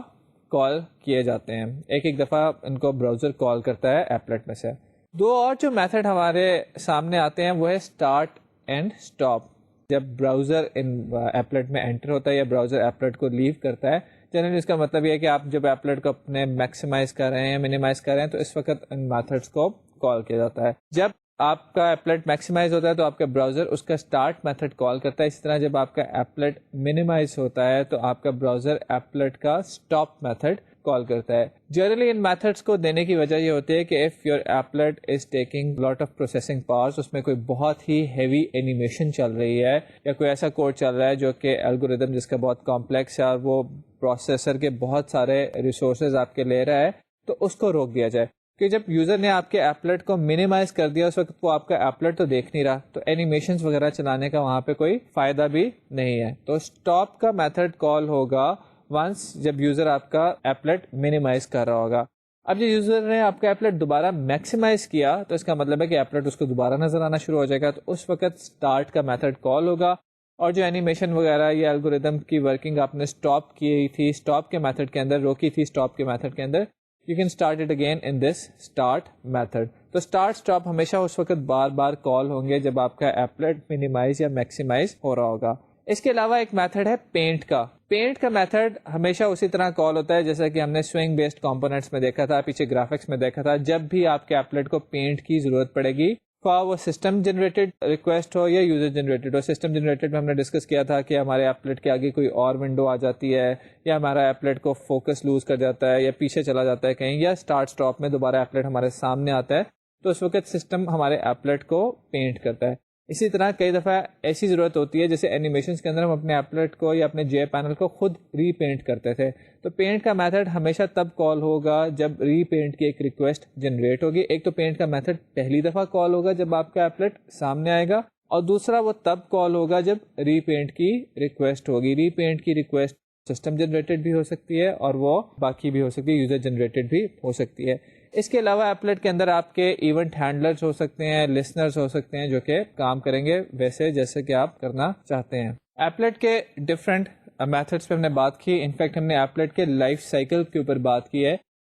Speaker 1: کال کیے جاتے ہیں, ایک ایک دفعہ ان کو براؤزر کال کرتا ہے ایپلیٹ میں سے. دو اور جو میتھڈ ہمارے سامنے آتے ہیں وہ ہے اسٹارٹ اینڈ اسٹاپ. جب براؤزر ایپلیٹ میں انٹر ہوتا ہے یا براؤزر ایپلیٹ کو لیو کرتا ہے, جنرلی اس کا مطلب یہ ہے کہ آپ جب ایپلیٹ کو اپنے میکسیمائز کر رہے ہیں, منیمائز کر رہے ہیں, تو اس وقت ان میتھڈس کو کال کیا جاتا ہے. جب آپ کا ایپلیٹ میکسیمائز ہوتا ہے تو آپ کا براؤزر اس کا اسٹارٹ میتھڈ کال کرتا ہے. اسی طرح جب آپ کا ایپلیٹ منیمائز ہوتا ہے تو آپ کا براؤزر ایپلیٹ کا اسٹاپ میتھڈ کال کرتا ہے. جنرلی ان میتھڈس کو دینے کی وجہ یہ ہوتی ہے کہ if your applet is taking lot of processing powers, اس میں کوئی بہت ہی ہیوی اینیمیشن چل رہی ہے یا کوئی ایسا کوڈ چل رہا ہے جو کہ الگوریدم جس کا بہت کمپلیکس ہے اور وہ پروسیسر کے بہت سارے ریسورسز آپ کے لے رہا ہے, تو اس کو روک دیا جائے. کہ جب یوزر نے آپ کے ایپلیٹ کو منیمائز کر دیا اس وقت وہ آپ کا ایپلیٹ تو دیکھ نہیں رہا, تو اینیمیشنز وغیرہ چلانے کا وہاں پہ کوئی فائدہ بھی نہیں ہے. تو اسٹاپ کا میتھڈ کال ہوگا ونس جب یوزر آپ کا ایپلیٹ منیمائز کر رہا ہوگا. اب جو یوزر نے آپ کا ایپلیٹ دوبارہ میکسیمائز کیا تو اس کا مطلب ہے کہ ایپلیٹ اس کو دوبارہ نظر آنا شروع ہو جائے گا, تو اس وقت اسٹارٹ کا میتھڈ کال ہوگا. اور جو اینیمیشن وغیرہ یا الگوریدم کی ورکنگ آپ نے اسٹاپ کی تھی اسٹاپ کے میتھڈ کے اندر, روکی تھی اسٹاپ کے میتھڈ کے اندر, you can start it again in this start method. تو start stop ہمیشہ اس وقت بار بار کال ہوں گے جب آپ کا ایپلیٹ منیمائز یا میکسیمائز ہو رہا ہوگا. اس کے علاوہ ایک میتھڈ ہے پینٹ کا. پینٹ کا میتھڈ ہمیشہ اسی طرح کال ہوتا ہے جیسا کہ ہم نے سوئنگ بیسڈ کمپوننٹس میں دیکھا تھا, پیچھے گرافکس میں دیکھا تھا. جب بھی آپ کے ایپلیٹ کو پینٹ کی ضرورت پڑے گی, خواہ وہ سسٹم جنریٹڈ ریکویسٹ ہو یا یوزر جنریٹڈ ہو. سسٹم جنریٹڈ میں ہم نے ڈسکس کیا تھا کہ ہمارے ایپلیٹ کے آگے کوئی اور ونڈو آ جاتی ہے, یا ہمارا ایپلیٹ کو فوکس لوز کر جاتا ہے یا پیچھے چلا جاتا ہے کہیں, یا اسٹارٹ اسٹاپ میں دوبارہ ایپلیٹ ہمارے سامنے آتا ہے, تو اس وقت سسٹم ہمارے ایپلیٹ کو پینٹ کرتا ہے. اسی طرح کئی دفعہ ایسی ضرورت ہوتی ہے جیسے اینیمیشنز کے اندر ہم اپنے ایپلیٹ کو یا اپنے جے پینل کو خود ری پینٹ کرتے تھے, تو پینٹ کا میتھڈ ہمیشہ تب کال ہوگا جب ری پینٹ کی ایک ریکویسٹ جنریٹ ہوگی. ایک تو پینٹ کا میتھڈ پہلی دفعہ کال ہوگا جب آپ کا ایپلیٹ سامنے آئے گا, اور دوسرا وہ تب کال ہوگا جب ری پینٹ کی ریکویسٹ ہوگی. ری پینٹ کی ریکویسٹ سسٹم جنریٹڈ بھی ہو سکتی ہے اور وہ باقی بھی ہو سکتی ہے, یوزر جنریٹڈ بھی ہو سکتی ہے. اس کے علاوہ ایپلیٹ کے اندر آپ کے ایونٹ ہینڈلرز ہو سکتے ہیں, لسنرز ہو سکتے ہیں جو کہ کام کریں گے ویسے جیسے کہ آپ کرنا چاہتے ہیں. ایپلیٹ کے ڈفرینٹ میتھڈس پہ ہم نے بات کی. انفیکٹ ہم نے ایپلیٹ کے لائف سائیکل کے اوپر بات کی ہے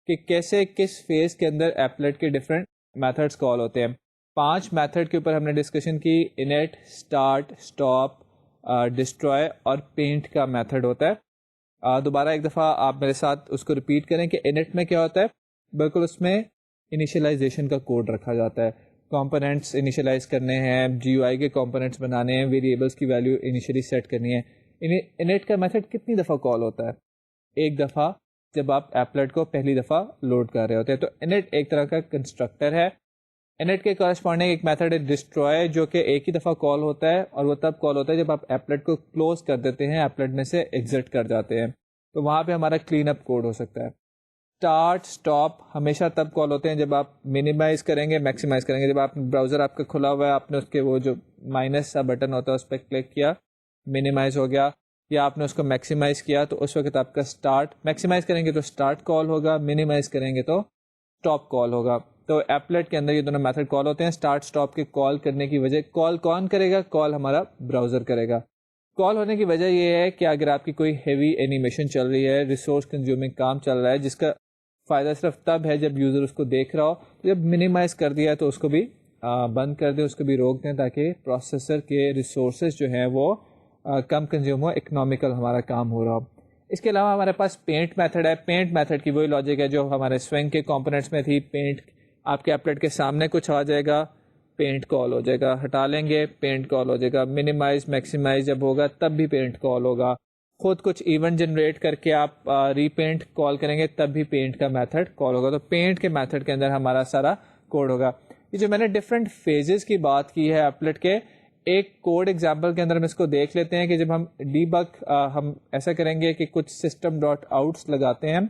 Speaker 1: کہ کیسے کس فیز کے اندر ایپلیٹ کے ڈفرینٹ میتھڈس کال ہوتے ہیں. 5 میتھڈ کے اوپر ہم نے ڈسکشن کی. انٹ, اسٹارٹ, اسٹاپ, ڈسٹروائے اور پینٹ کا میتھڈ ہوتا ہے. دوبارہ ایک دفعہ آپ میرے ساتھ اس کو ریپیٹ کریں کہ انٹ میں کیا ہوتا ہے. بالکل اس میں انیشلائزیشن کا کوڈ رکھا جاتا ہے. کمپوننٹس انیشلائز کرنے ہیں, جی یو آئی کے کمپوننٹس بنانے ہیں, ویریبلس کی ویلیو انیشلی سیٹ کرنی ہے. انٹ کا میتھڈ کتنی دفعہ کال ہوتا ہے؟ ایک دفعہ, جب آپ ایپلیٹ کو پہلی دفعہ لوڈ کر رہے ہوتے ہیں. تو انٹ ایک طرح کا کنسٹرکٹر ہے. انٹ کے کورسپونڈنگ ایک میتھڈ ہے ڈسٹروائے, جو کہ ایک ہی دفعہ کال ہوتا ہے, اور وہ تب کال ہوتا ہے جب آپ ایپلیٹ کو کلوز کر دیتے ہیں, ایپلیٹ میں سے ایگزٹ کر جاتے ہیں, تو وہاں پہ ہمارا کلین اپ کوڈ ہو سکتا ہے. اسٹارٹ, اسٹاپ ہمیشہ تب کال ہوتے ہیں جب آپ منیمائز کریں گے, میکسیمائز کریں گے. جب آپ براؤزر آپ کا کھلا ہوا ہے, آپ نے اس کے وہ جو مائنس سا بٹن ہوتا ہے اس پہ کلک کیا, منیمائز ہو گیا, یا آپ نے اس کو میکسیمائز کیا, تو اس وقت آپ کا اسٹارٹ, میکسیمائز کریں گے تو اسٹارٹ کال ہوگا, منیمائز کریں گے تو اسٹاپ کال ہوگا. تو ایپلیٹ کے اندر یہ دونوں میتھڈ کال ہوتے ہیں. اسٹارٹ اسٹاپ کے کال کرنے کی وجہ, کال کون کرے گا؟ کال ہمارا براؤزر کرے گا. کال ہونے کی وجہ یہ ہے کہ اگر آپ کی کوئی ہیوی اینیمیشن چل رہی ہے, ریسورس کنزیومنگ کام چل رہا ہے, جس کا فائدہ صرف تب ہے جب یوزر اس کو دیکھ رہا ہو, جب منیمائز کر دیا تو اس کو بھی بند کر دیں, اس کو بھی روک دیں, تاکہ پروسیسر کے ریسورسز جو ہیں وہ کم کنزیوم ہو, اکنامیکل ہمارا کام ہو رہا ہو. اس کے علاوہ ہمارے پاس پینٹ میتھڈ ہے. پینٹ میتھڈ کی وہی لاجک ہے جو ہمارے سوئنگ کے کمپوننٹس میں تھی. پینٹ, آپ کے ایپلیٹ کے سامنے کچھ آ جائے گا, پینٹ کال ہو جائے گا, ہٹا لیں گے, پینٹ کال ہو جائے گا, منیمائز میکسیمائز جب ہوگا تب بھی پینٹ کال ہوگا. خود کچھ ایونٹ جنریٹ کر کے آپ ری پینٹ کال کریں گے تب بھی پینٹ کا میتھڈ کال ہوگا. تو پینٹ کے میتھڈ کے اندر ہمارا سارا کوڈ ہوگا. یہ جو میں نے ڈفرینٹ فیزز کی بات کی ہے ایپلیٹ کے, ایک کوڈ ایگزامپل کے اندر ہم اس کو دیکھ لیتے ہیں کہ جب ہم ڈی بگ ہم ایسا کریں گے کہ کچھ سسٹم ڈاٹ آؤٹس لگاتے ہیں,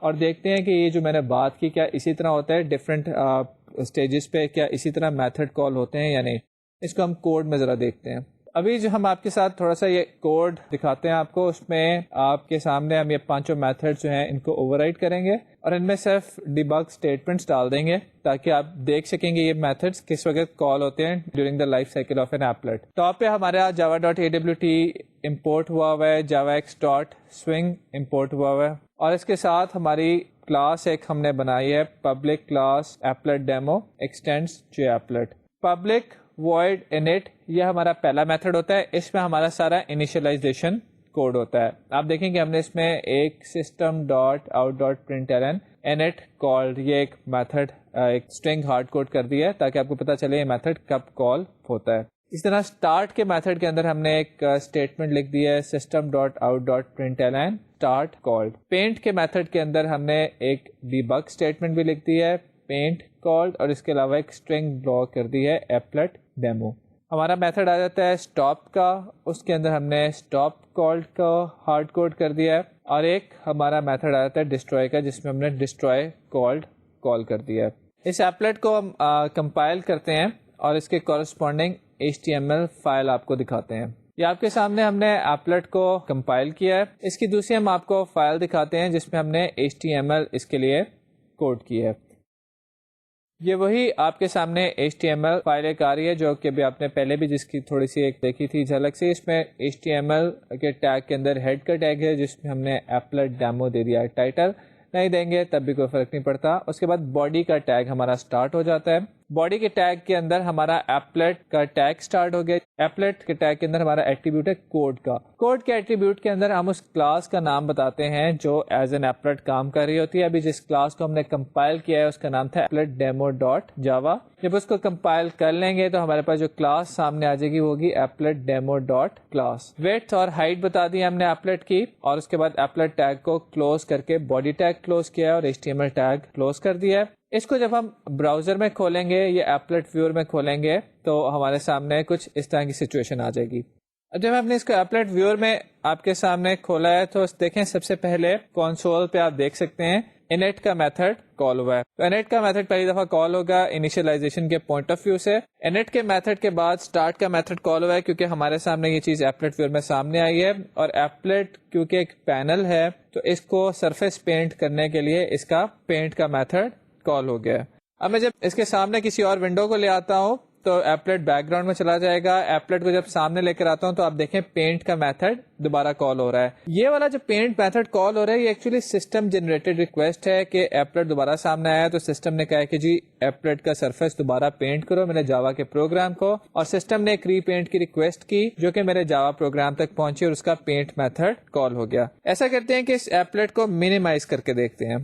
Speaker 1: اور دیکھتے ہیں کہ یہ جو میں نے بات کی کیا اسی طرح ہوتا ہے ڈفرینٹ اسٹیجز پہ, کیا اسی طرح میتھڈ کال ہوتے ہیں یا نہیں. اس کو ہم کوڈ میں ذرا دیکھتے ہیں. ابھی جو ہم آپ کے ساتھ تھوڑا سا یہ کوڈ دکھاتے ہیں آپ کو, اس میں آپ کے سامنے ہم یہ پانچوں میتھڈ جو ہیں ان کو اوور رائٹ کریں گے اور ان میں صرف ڈیبگ اسٹیٹمنٹس ڈال دیں گے تاکہ آپ دیکھ سکیں گے یہ میتھڈس کس وقت کال ہوتے ہیں during the life cycle of an applet. Top پہ ہمارا java.awt امپورٹ ہوا ہوا ہے, javax.swing امپورٹ ہوا ہوا ہے, اور اس کے ساتھ ہماری کلاس ایک ہم نے بنائی ہے public class applet demo extends JApplet. Public void init یہ ہمارا پہلا میتھڈ ہوتا ہے, اس میں ہمارا سارا انیشلائزیشن کوڈ ہوتا ہے. آپ دیکھیں کہ ہم نے اس میں ایک system.out.println init called یہ ایک میتھڈ ایک اسٹرنگ ہارڈ کوڈ کر دی ہے تاکہ آپ کو پتا چلے یہ میتھڈ کب کال ہوتا ہے. اس طرح اسٹارٹ کے میتھڈ کے اندر ہم نے ایک اسٹیٹمنٹ لکھ دی ہے system.out.println start called. پینٹ کے میتھڈ کے اندر ہم نے ایک ڈیبگ اسٹیٹمنٹ بھی لکھ دی ہے پینٹ کالڈ, اور اس کے علاوہ ایک اسٹرنگ بلاک کر دی ہے ایپلٹ ڈیمو. ہمارا میتھڈ آ جاتا ہے اسٹاپ کا, اس کے اندر ہم نے اسٹاپ کالڈ کا ہارڈ کوڈ کر دیا ہے, اور ایک ہمارا میتھڈ آ جاتا ہے ڈسٹروائے کا جس میں ہم نے ڈسٹروائے کالڈ کال کر دیا ہے. اس ایپلٹ کو ہم کمپائل کرتے ہیں اور اس کے کورسپونڈنگ HTML فائل آپ کو دکھاتے ہیں. یہ آپ کے سامنے ہم نے ایپلٹ کو کمپائل کیا ہے. اس کی دوسری ہم آپ کو فائل دکھاتے ہیں جس میں ہم نے HTML اس کے لیے کوڈ کی ہے. یہ وہی آپ کے سامنے HTML فائل ایک آ رہی ہے جو کہ بھی آپ نے پہلے بھی جس کی تھوڑی سی ایک دیکھی تھی جھلک سے. اس میں HTML کے ٹیگ کے اندر ہیڈ کا ٹیگ ہے جس میں ہم نے ایپلٹ ڈیمو دے دیا ہے. ٹائٹل نہیں دیں گے تب بھی کوئی فرق نہیں پڑتا. اس کے بعد باڈی کا ٹیگ ہمارا سٹارٹ ہو جاتا ہے. باڈی کے ٹیگ کے اندر ہمارا ایپلٹ کا ٹیگ سٹارٹ ہو گیا. ایپلٹ کے ٹیگ کے اندر ہمارا ایٹریبیوٹ ہے کوڈ کا. کوڈ کے ایٹریبیوٹ کے اندر ہم اس کلاس کا نام بتاتے ہیں جو ایز این ایپلٹ کام کر رہی ہوتی ہے. ابھی جس کلاس کو ہم نے کمپائل کیا ہے اس کا نام تھا ایپلٹ ڈیمو ڈاٹ جاوا. جب اس کو کمپائل کر لیں گے تو ہمارے پاس جو کلاس سامنے آ جائے گی وہ ہوگی ایپلٹ ڈیمو ڈاٹ کلاس. ویڈتھ اور ہائٹ بتا دی ہم نے ایپلٹ کی, اور اس کے بعد ایپلٹ ٹیگ کو کلوز کر کے باڈی ٹیگ کلوز کیا اور HTML ٹیگ کلوز کر دیا ہے. اس کو جب ہم براؤزر میں کھولیں گے یا ایپلٹ ویور میں کھولیں گے تو ہمارے سامنے کچھ اس طرح کی سچویشن آ جائے گی. جب ہم نے اس کو ایپلٹ ویور میں آپ کے سامنے کھولا ہے تو دیکھیں سب سے پہلے کنسول پہ آپ دیکھ سکتے ہیں init کا میتھڈ کال ہوا ہے. تو init کا میتھڈ پہلی دفعہ کال ہوگا انیشلائزیشن کے پوائنٹ آف ویو سے. init کے میتھڈ کے بعد start کا میتھڈ کال ہوا ہے کیونکہ ہمارے سامنے یہ چیز ایپلٹ ویور میں سامنے آئی ہے, اور ایپلٹ کیونکہ ایک پینل ہے تو اس کو سرفیس پینٹ کرنے کے لیے اس کا پینٹ کا میتھڈ کال ہو گیا. اب میں جب اس کے سامنے کسی اور ونڈو کو لے آتا ہوں تو ایپلٹ بیک گراؤنڈ میں چلا جائے گا. ایپلٹ کو جب سامنے لے کر آتا ہوں تو آپ دیکھیں پینٹ کا میتھڈ دوبارہ کال ہو رہا ہے. یہ والا جو پینٹ میتھڈ کال ہو رہا ہے یہ ایکچولی سسٹم جنریٹڈ ریکویسٹ ہے کہ ایپلٹ دوبارہ سامنے آیا تو سسٹم نے کہا کہ جی ایپلٹ کا سرفیس دوبارہ پینٹ کرو میرے جاوا کے پروگرام کو, اور سسٹم نے ایک ری پینٹ کی ریکویسٹ کی جو کہ میرے جاوا پروگرام تک پہنچی اور اس کا پینٹ میتھڈ کال ہو گیا. ایسا کرتے ہیں کہ اس ایپلٹ کو منیمائز کر کے دیکھتے ہیں.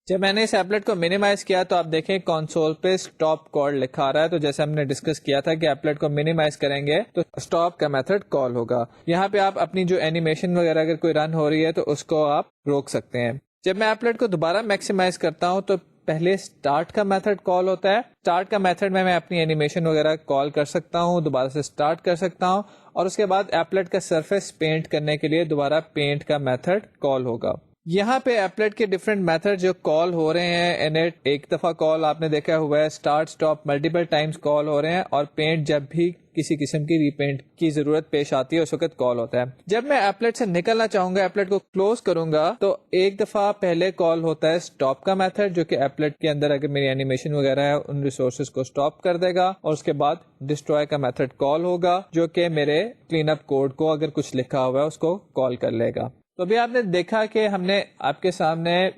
Speaker 1: جب میں نے اس ایپلٹ کو منیمائز کیا تو آپ دیکھیں کنسول پہ اسٹاپ کال لکھا رہا ہے. تو جیسے ہم نے ڈسکس کیا تھا کہ ایپلٹ کو منیمائز کریں گے تو اسٹاپ کا میتھڈ کال ہوگا. یہاں پہ آپ اپنی جو اینیمیشن وغیرہ اگر کوئی رن ہو رہی ہے تو اس کو آپ روک سکتے ہیں. جب میں ایپلٹ کو دوبارہ میکسیمائز کرتا ہوں تو پہلے اسٹارٹ کا میتھڈ کال ہوتا ہے. اسٹارٹ کا میتھڈ میں اپنی اینیمیشن وغیرہ کال کر سکتا ہوں, دوبارہ سے اسٹارٹ کر سکتا ہوں, اور اس کے بعد ایپلٹ کا سرفیس پینٹ کرنے کے لیے دوبارہ پینٹ کا میتھڈ کال ہوگا. یہاں پہ ایپلٹ کے ڈفرینٹ میتھڈ جو کال ہو رہے ہیں, init ایک دفعہ کال آپ نے دیکھا ہوا ہے, اسٹارٹ اسٹاپ ملٹیپل ٹائمز کال ہو رہے ہیں, اور پینٹ جب بھی کسی قسم کی ری پینٹ کی ضرورت پیش آتی ہے اس وقت کال ہوتا ہے. جب میں ایپلٹ سے نکلنا چاہوں گا, ایپلٹ کو کلوز کروں گا تو ایک دفعہ پہلے کال ہوتا ہے اسٹاپ کا میتھڈ جو کہ ایپلٹ کے اندر اگر میری اینیمیشن وغیرہ ہے ان ریسورسز کو اسٹاپ کر دے گا, اور اس کے بعد ڈسٹروائے کا میتھڈ کال ہوگا جو کہ میرے کلین اپ کوڈ کو اگر کچھ لکھا ہوا ہے اس کو کال کر لے گا. تو ابھی آپ نے دیکھا کہ ہم نے آپ کے سامنے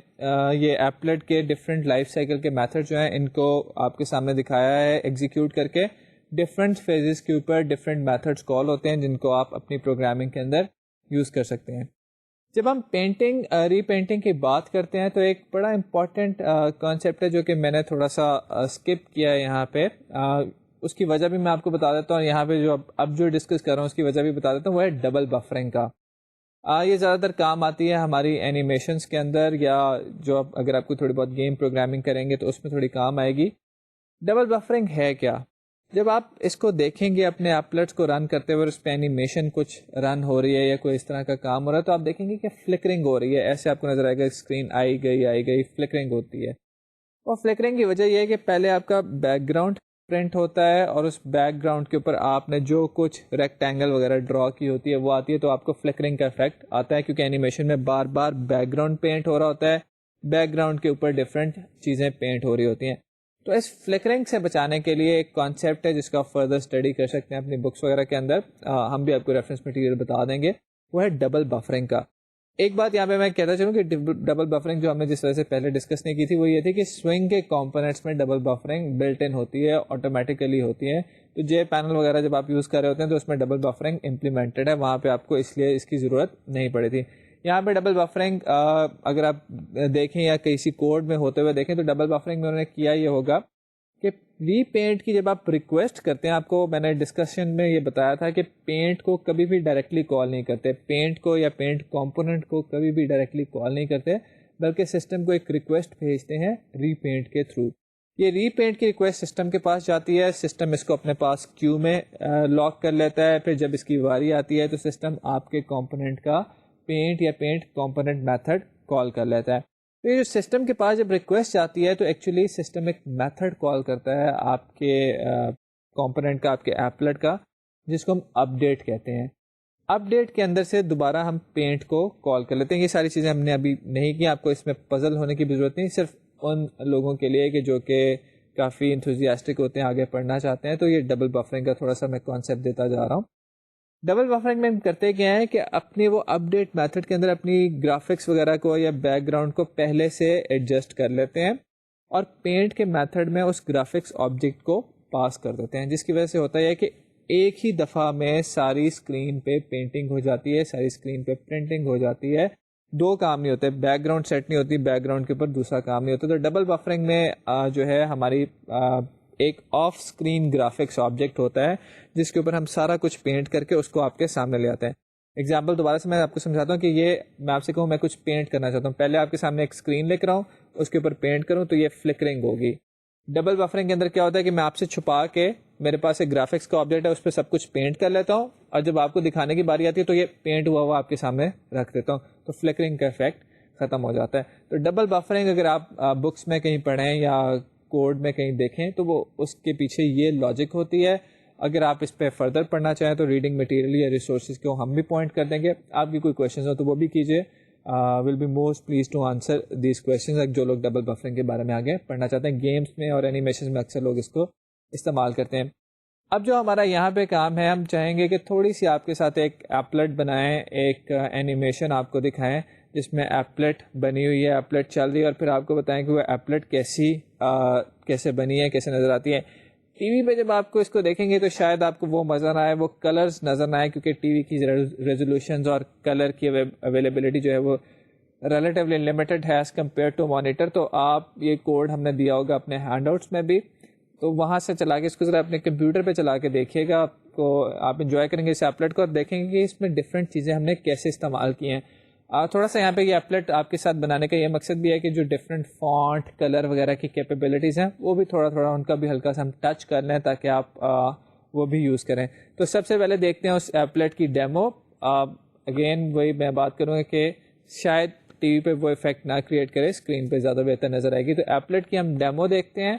Speaker 1: یہ ایپلٹ کے ڈفرینٹ لائف سائیکل کے میتھڈ جو ہیں ان کو آپ کے سامنے دکھایا ہے ایگزیکیوٹ کر کے. ڈفرینٹ فیزز کے اوپر ڈفرینٹ میتھڈس کال ہوتے ہیں جن کو آپ اپنی پروگرامنگ کے اندر یوز کر سکتے ہیں. جب ہم پینٹنگ ری پینٹنگ کی بات کرتے ہیں تو ایک بڑا امپورٹنٹ کانسیپٹ ہے جو کہ میں نے تھوڑا سا اسکپ کیا ہے یہاں پہ. اس کی وجہ بھی میں آپ کو بتا دیتا ہوں. یہاں پہ جو اب جو ڈسکس کر رہا ہوں اس کی وجہ بھی بتا دیتا ہوں, وہ ہے ڈبل بفرنگ کا. یہ زیادہ تر کام آتی ہے ہماری اینیمیشنز کے اندر, یا جو اگر آپ کو تھوڑی بہت گیم پروگرامنگ کریں گے تو اس میں تھوڑی کام آئے گی. ڈبل بفرنگ ہے کیا؟ جب آپ اس کو دیکھیں گے اپنے ایپلیٹس کو رن کرتے ہوئے اس پہ اینیمیشن کچھ رن ہو رہی ہے یا کوئی اس طرح کا کام ہو رہا ہے تو آپ دیکھیں گے کہ فلکرنگ ہو رہی ہے. ایسے آپ کو نظر آئے گا اسکرین آئی گئی فلکرنگ ہوتی ہے. اور فلکرنگ کی وجہ یہ ہے کہ پہلے آپ کا بیک گراؤنڈ پرنٹ ہوتا ہے اور اس بیک گراؤنڈ کے اوپر آپ نے جو کچھ ریکٹینگل وغیرہ ڈرا کی ہوتی ہے وہ آتی ہے, تو آپ کو فلکرنگ کا افیکٹ آتا ہے کیونکہ اینیمیشن میں بار بار بیک گراؤنڈ پینٹ ہو رہا ہوتا ہے, بیک گراؤنڈ کے اوپر ڈفرینٹ چیزیں پینٹ ہو رہی ہوتی ہیں. تو اس فلکرنگ سے بچانے کے لیے ایک کانسیپٹ ہے جس کا آپ فردر اسٹڈی کر سکتے ہیں اپنی بکس وغیرہ کے اندر, ہم بھی آپ کو ریفرنس مٹیریل بتا دیں گے, وہ ہے ڈبل بفرنگ کا. ایک بات یہاں پہ میں کہتا چلوں کہ ڈبل بفرنگ جو ہم نے جس وجہ سے پہلے ڈسکس نہیں کی تھی وہ یہ تھی کہ سوئنگ کے کمپوننٹس میں ڈبل بفرنگ بلٹ ان ہوتی ہے, آٹومیٹیکلی ہوتی ہے. تو جے پینل وغیرہ جب آپ یوز کر رہے ہوتے ہیں تو اس میں ڈبل بفرنگ امپلیمنٹڈ ہے, وہاں پہ آپ کو اس لیے اس کی ضرورت نہیں پڑی تھی. یہاں پہ ڈبل بفرنگ اگر آپ دیکھیں یا کسی کوڈ میں ہوتے ہوئے دیکھیں تو ڈبل بفرنگ میں انہوں نے کیا یہ ہوگا کہ ری پینٹ کی جب آپ ریکویسٹ کرتے ہیں, آپ کو میں نے ڈسکشن میں یہ بتایا تھا کہ پینٹ کو کبھی بھی ڈائریکٹلی کال نہیں کرتے, پینٹ کو یا پینٹ کمپوننٹ کو کبھی بھی ڈائریکٹلی کال نہیں کرتے, بلکہ سسٹم کو ایک ریکویسٹ بھیجتے ہیں ری پینٹ کے تھرو. یہ ری پینٹ کی ریکویسٹ سسٹم کے پاس جاتی ہے, سسٹم اس کو اپنے پاس کیو میں لاک کر لیتا ہے, پھر جب اس کی واری آتی ہے تو سسٹم آپ کے کمپوننٹ کا پینٹ یا پینٹ کمپوننٹ میتھڈ کال کر لیتا ہے. تو یہ جو سسٹم کے پاس جب ریکویسٹ آتی ہے تو ایکچولی سسٹم ایک میتھڈ کال کرتا ہے آپ کے کمپوننٹ کا, آپ کے ایپلٹ کا, جس کو ہم اپ ڈیٹ کہتے ہیں. اپ ڈیٹ کے اندر سے دوبارہ ہم پینٹ کو کال کر لیتے ہیں. یہ ساری چیزیں ہم نے ابھی نہیں کی, آپ کو اس میں پزل ہونے کی بھی ضرورت نہیں, صرف ان لوگوں کے لیے کہ جو کہ کافی انتھوزیاسٹک ہوتے ہیں, آگے پڑھنا چاہتے ہیں. تو یہ ڈبل بفرنگ کا تھوڑا سا میں کانسیپٹ دیتا جا رہا ہوں. ڈبل بفرنگ میں ہم کرتے کیا ہے کہ اپنی وہ اپ ڈیٹ میتھڈ کے اندر اپنی گرافکس وغیرہ کو یا بیک گراؤنڈ کو پہلے سے ایڈجسٹ کر لیتے ہیں اور پینٹ کے میتھڈ میں اس گرافکس آبجیکٹ کو پاس کر دیتے ہیں, جس کی وجہ سے ہوتا ہے کہ ایک ہی دفعہ میں ساری اسکرین پہ پینٹنگ ہو جاتی ہے, ساری اسکرین پہ پرنٹنگ ہو جاتی ہے. دو کام نہیں ہوتے, بیک گراؤنڈ سیٹ نہیں ہوتی, بیک گراؤنڈ کے اوپر دوسرا کام نہیں ہوتا. تو ڈبل بفرنگ میں جو ہے ہماری ایک آف اسکرین گرافکس آبجیکٹ ہوتا ہے جس کے اوپر ہم سارا کچھ پینٹ کر کے اس کو آپ کے سامنے لے آتے ہیں. ایگزامپل دوبارہ سے میں آپ کو سمجھاتا ہوں کہ یہ میں آپ سے کہوں میں کچھ پینٹ کرنا چاہتا ہوں, پہلے آپ کے سامنے ایک اسکرین لے کر آؤں, اس کے اوپر پینٹ کروں تو یہ فلکرنگ ہوگی. ڈبل بفرنگ کے اندر کیا ہوتا ہے کہ میں آپ سے چھپا کے میرے پاس ایک گرافکس کا آبجیکٹ ہے, اس پہ سب کچھ پینٹ کر لیتا ہوں اور جب آپ کو دکھانے کی باری آتی ہے تو یہ پینٹ ہوا ہوا آپ کے سامنے رکھ دیتا ہوں, تو فلکرنگ کا افیکٹ ختم ہو جاتا ہے. تو ڈبل بفرنگ اگر آپ بکس میں کہیں پڑھیں یا کوڈ میں کہیں دیکھیں تو وہ اس کے پیچھے یہ لاجک ہوتی ہے. اگر آپ اس پہ فردر پڑھنا چاہیں تو ریڈنگ مٹیریل یا ریسورسز کو ہم بھی پوائنٹ کر دیں گے. آپ کی کوئی کویشچنز ہو تو وہ بھی کیجیے, will be most pleased to answer these questions. جو لوگ ڈبل بفرنگ کے بارے میں آگے پڑھنا چاہتے ہیں, گیمس میں اور اینیمیشن میں اکثر لوگ اس کو استعمال کرتے ہیں. اب جو ہمارا یہاں پہ کام ہے, ہم چاہیں گے کہ تھوڑی سی آپ کے ساتھ ایک ایپلٹ بنائیں, ایک اینیمیشن آپ کو دکھائیں جس میں ایپلٹ بنی ہوئی ہے, ایپلٹ چل رہی ہے, اور پھر آپ کو بتائیں کہ وہ ایپلٹ کیسے بنی ہے, کیسے نظر آتی ہے. ٹی وی پہ جب آپ کو اس کو دیکھیں گے تو شاید آپ کو وہ نظر نہ آئے, وہ کلرز نظر نہ آئے, کیونکہ ٹی وی کی ریزولوشنز اور کلر کی اویلیبلٹی جو ہے وہ ریلیٹیولی لمیٹڈ ہے ایز کمپیئر ٹو مانیٹر. تو آپ یہ کوڈ ہم نے دیا ہوگا اپنے ہینڈ آؤٹس میں بھی, تو وہاں سے چلا کے اس کو ذرا اپنے کمپیوٹر پہ چلا کے دیکھیے گا, آپ انجوائے کریں گے اس ایپلٹ کو اور دیکھیں گے کہ اس میں ڈفرینٹ چیزیں ہم نے کیسے استعمال کی ہیں. تھوڑا سا یہاں پہ یہ ایپلٹ آپ کے ساتھ بنانے کا یہ مقصد بھی ہے کہ جو ڈفرینٹ فونٹ کلر وغیرہ کی کیپیبلٹیز ہیں وہ بھی تھوڑا تھوڑا ان کا بھی ہلکا سا ہم ٹچ کر لیں تاکہ آپ وہ بھی یوز کریں. تو سب سے پہلے دیکھتے ہیں اس ایپلٹ کی ڈیمو. اگین وہی میں بات کروں گا کہ شاید ٹی وی پہ وہ افیکٹ نہ کریٹ کرے, اسکرین پہ زیادہ بہتر نظر آئے گی. تو ایپلٹ کی ہم ڈیمو دیکھتے ہیں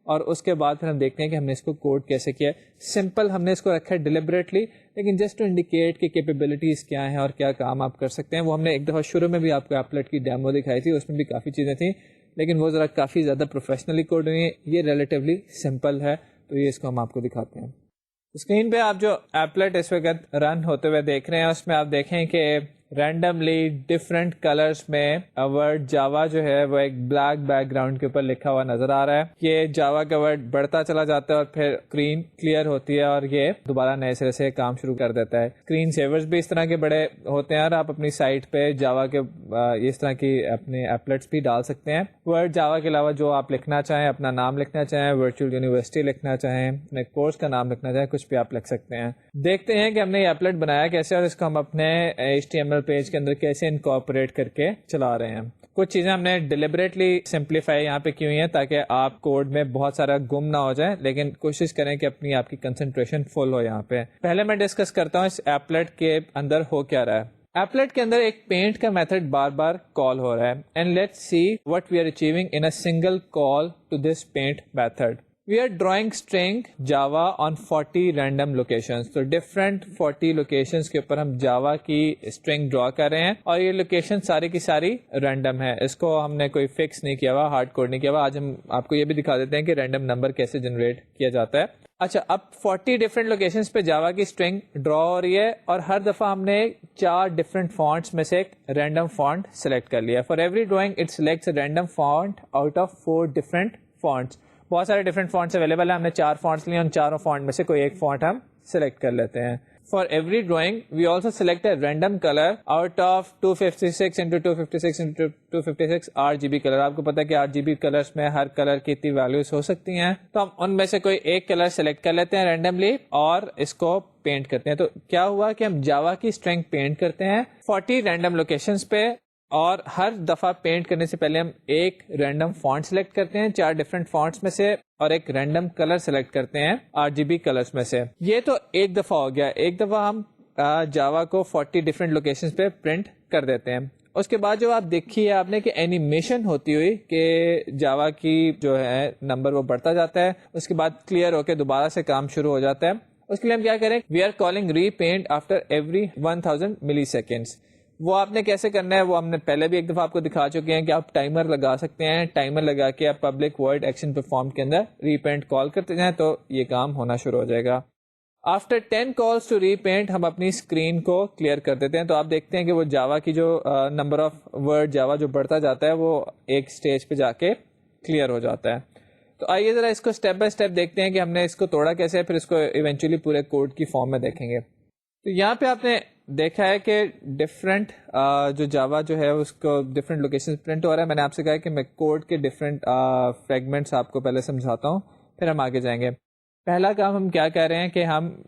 Speaker 1: اور اس کے بعد پھر ہم دیکھتے ہیں کہ ہم نے اس کو کوڈ کیسے کیا ہے. سمپل ہم نے اس کو رکھا ہے ڈیلیبریٹلی, لیکن جسٹ ٹو انڈیکیٹ کہ کیپیبلٹیز کیا ہیں اور کیا کام آپ کر سکتے ہیں. وہ ہم نے ایک دفعہ شروع میں بھی آپ کو ایپلٹ کی ڈیمو دکھائی تھی, اس میں بھی کافی چیزیں تھیں, لیکن وہ ذرا کافی زیادہ پروفیشنلی کوڈ ہوئی ہیں. یہ ریلیٹیولی سمپل ہے, تو یہ اس کو ہم آپ کو دکھاتے ہیں. اسکرین پہ آپ جو ایپلٹ اس وقت رن ہوتے ہوئے دیکھ رہے ہیں اس میں آپ دیکھیں کہ رینڈملی ڈفرینٹ کلرز میں ورڈ جاوا جو ہے وہ ایک بلیک بیک گراؤنڈ کے اوپر لکھا ہوا نظر آ رہا ہے. یہ جاوا کا ورڈ بڑھتا چلا جاتا ہے اور پھر اسکرین کلیئر ہوتی ہے اور یہ دوبارہ نئے سرے سے کام شروع کر دیتا ہے. اسکرین سیورز بھی اس طرح کے بڑے ہوتے ہیں اور آپ اپنی سائٹ پہ جاوا کے اس طرح کی اپنے ایپلٹس بھی ڈال سکتے ہیں. ورڈ جاوا کے علاوہ جو آپ لکھنا چاہیں, اپنا نام لکھنا چاہیں, ورچوئل یونیورسٹی لکھنا چاہیں, اپنے کورس کا نام لکھنا چاہیں, کچھ بھی آپ لکھ سکتے ہیں. دیکھتے ہیں کہ ہم نے یہ ایپلٹ بنایا کیسے اور اس کو ہم اپنے HTML پیج کے اندر کیسے انکارپوریٹ کر کے چلا رہے ہیں. کچھ چیزیں ہم نے ڈیلیبریٹلی سمپلیفائی یہاں پہ کی ہوئی ہیں تاکہ آپ کوڈ میں بہت سارا گم نہ ہو جائے, لیکن کوشش کریں کہ آپ کی کنسنٹریشن فل ہو. یہاں پہ پہلے میں ڈسکس کرتا ہوں اس ایپلیٹ کے اندر ہو کیا رہا ہے. ایپلیٹ کے اندر ایک پینٹ کا میتھڈ بار بار کال ہو رہا ہے, and let's see what we are achieving in a single call to this paint method. We are drawing string Java on 40 random locations. تو different 40 locations کے اوپر ہم Java کی string draw کر رہے ہیں, اور یہ location ساری کی ساری random ہے. اس کو ہم نے کوئی fix نہیں کیا ہوا, hard code نہیں کیا ہوا. آج ہم آپ کو یہ بھی دکھا دیتے ہیں کہ random number کیسے generate کیا جاتا ہے. اچھا, اب 40 different locations پہ Java کی string draw ہو رہی ہے, اور ہر دفعہ ہم نے 4 different fonts میں سے ایک random font select کر لیا. For every drawing it selects a random font out of 4 different fonts. بہت سارے ڈفرنٹ فونٹس اویلیبل ہیں, ہم نے 4 فونٹس لیے, ان چاروں فونٹ میں سے کوئی ایک فونٹ ہم سلیکٹ کر لیتے ہیں. For every drawing we also select a random colour out of 256 into 256 into 256 RGB colour. آپ کو پتا ہے کہ RGB کلرس میں ہر کلر کی اتنی ویلیوز ہو سکتی ہیں, تو ہم ان میں سے کوئی ایک کلر سلیکٹ کر لیتے ہیں رینڈملی اور اس کو پینٹ کرتے ہیں. تو کیا ہوا کہ ہم جاوا کی اسٹرنگ پینٹ کرتے ہیں 40 رینڈم لوکیشنز پہ, اور ہر دفعہ پینٹ کرنے سے پہلے ہم ایک رینڈم فونٹ سلیکٹ کرتے ہیں 4 ڈفرینٹ فونٹس میں سے, اور ایک رینڈم کلر سلیکٹ کرتے ہیں RGB کلرز میں سے. یہ تو ایک دفعہ ہو گیا. ایک دفعہ ہم جاوا کو 40 ڈفرینٹ لوکیشنز پہ پرنٹ کر دیتے ہیں. اس کے بعد جو آپ دیکھی ہے آپ نے کہ اینیمیشن ہوتی ہوئی کہ جاوا کی جو ہے نمبر وہ بڑھتا جاتا ہے, اس کے بعد کلیئر ہو کے دوبارہ سے کام شروع ہو جاتا ہے. اس کے لیے ہم کیا کریں, we are calling repaint after every 1000 ملی سیکنڈس. وہ آپ نے کیسے کرنا ہے وہ ہم نے پہلے بھی ایک دفعہ آپ کو دکھا چکے ہیں کہ آپ ٹائمر لگا سکتے ہیں. ٹائمر لگا کے آپ پبلک وائڈ ایکشن پرفارم کے اندر ری پینٹ کال کرتے جائیں تو یہ کام ہونا شروع ہو جائے گا. After 10 calls to repaint ہم اپنی اسکرین کو کلیئر کر دیتے ہیں. تو آپ دیکھتے ہیں کہ وہ جاوا کی جو نمبر آف ورڈ جاوا جو بڑھتا جاتا ہے وہ ایک اسٹیج پہ جا کے کلیئر ہو جاتا ہے. تو آئیے ذرا اس کو اسٹیپ بائی اسٹیپ دیکھتے ہیں کہ ہم نے اس کو توڑا کیسے, پھر اس کو ایونچولی پورے کوڈ کی فارم میں دیکھیں گے. تو یہاں پہ آپ نے دیکھا ہے کہ ڈفرینٹ جو جاوا جو ہے اس کو ڈفرینٹ لوکیشن پرنٹ ہو رہا ہے. میں نے آپ سے کہا کہ میں کوڈ کے ڈفرینٹ فریگمنٹس آپ کو پہلے سمجھاتا ہوں, پھر ہم آگے جائیں گے. پہلا کام ہم کیا کہہ رہے ہیں کہ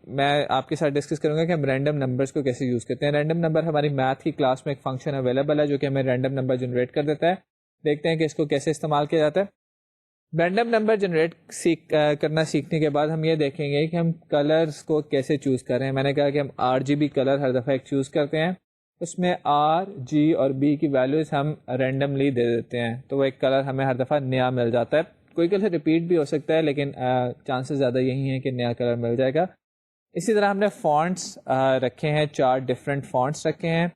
Speaker 1: میں آپ کے ساتھ ڈسکس کروں گا کہ ہم رینڈم نمبرس کو کیسے یوز کرتے ہیں. رینڈم نمبر ہماری میتھ کی کلاس میں ایک فنکشن اویلیبل ہے جو کہ ہمیں رینڈم نمبر جنریٹ کر دیتا ہے. دیکھتے ہیں کہ اس کو کیسے استعمال کیا جاتا ہے. رینڈم نمبر جنریٹ کرنا سیکھنے کے بعد ہم یہ دیکھیں گے کہ ہم کلرز کو کیسے چوز کر رہے ہیں. میں نے کہا کہ ہم RGB کلر ہر دفعہ ایک چوز کرتے ہیں, اس میں R, G اور B کی ویلیوز ہم رینڈملی دے دیتے ہیں, تو وہ ایک کلر ہمیں ہر دفعہ نیا مل جاتا ہے. کوئی کلر ریپیٹ بھی ہو سکتا ہے لیکن چانسز زیادہ یہی ہیں کہ نیا کلر مل جائے گا. اسی طرح ہم نے فونٹس رکھے ہیں, 4 ڈفرینٹ فونٹس رکھے ہیں,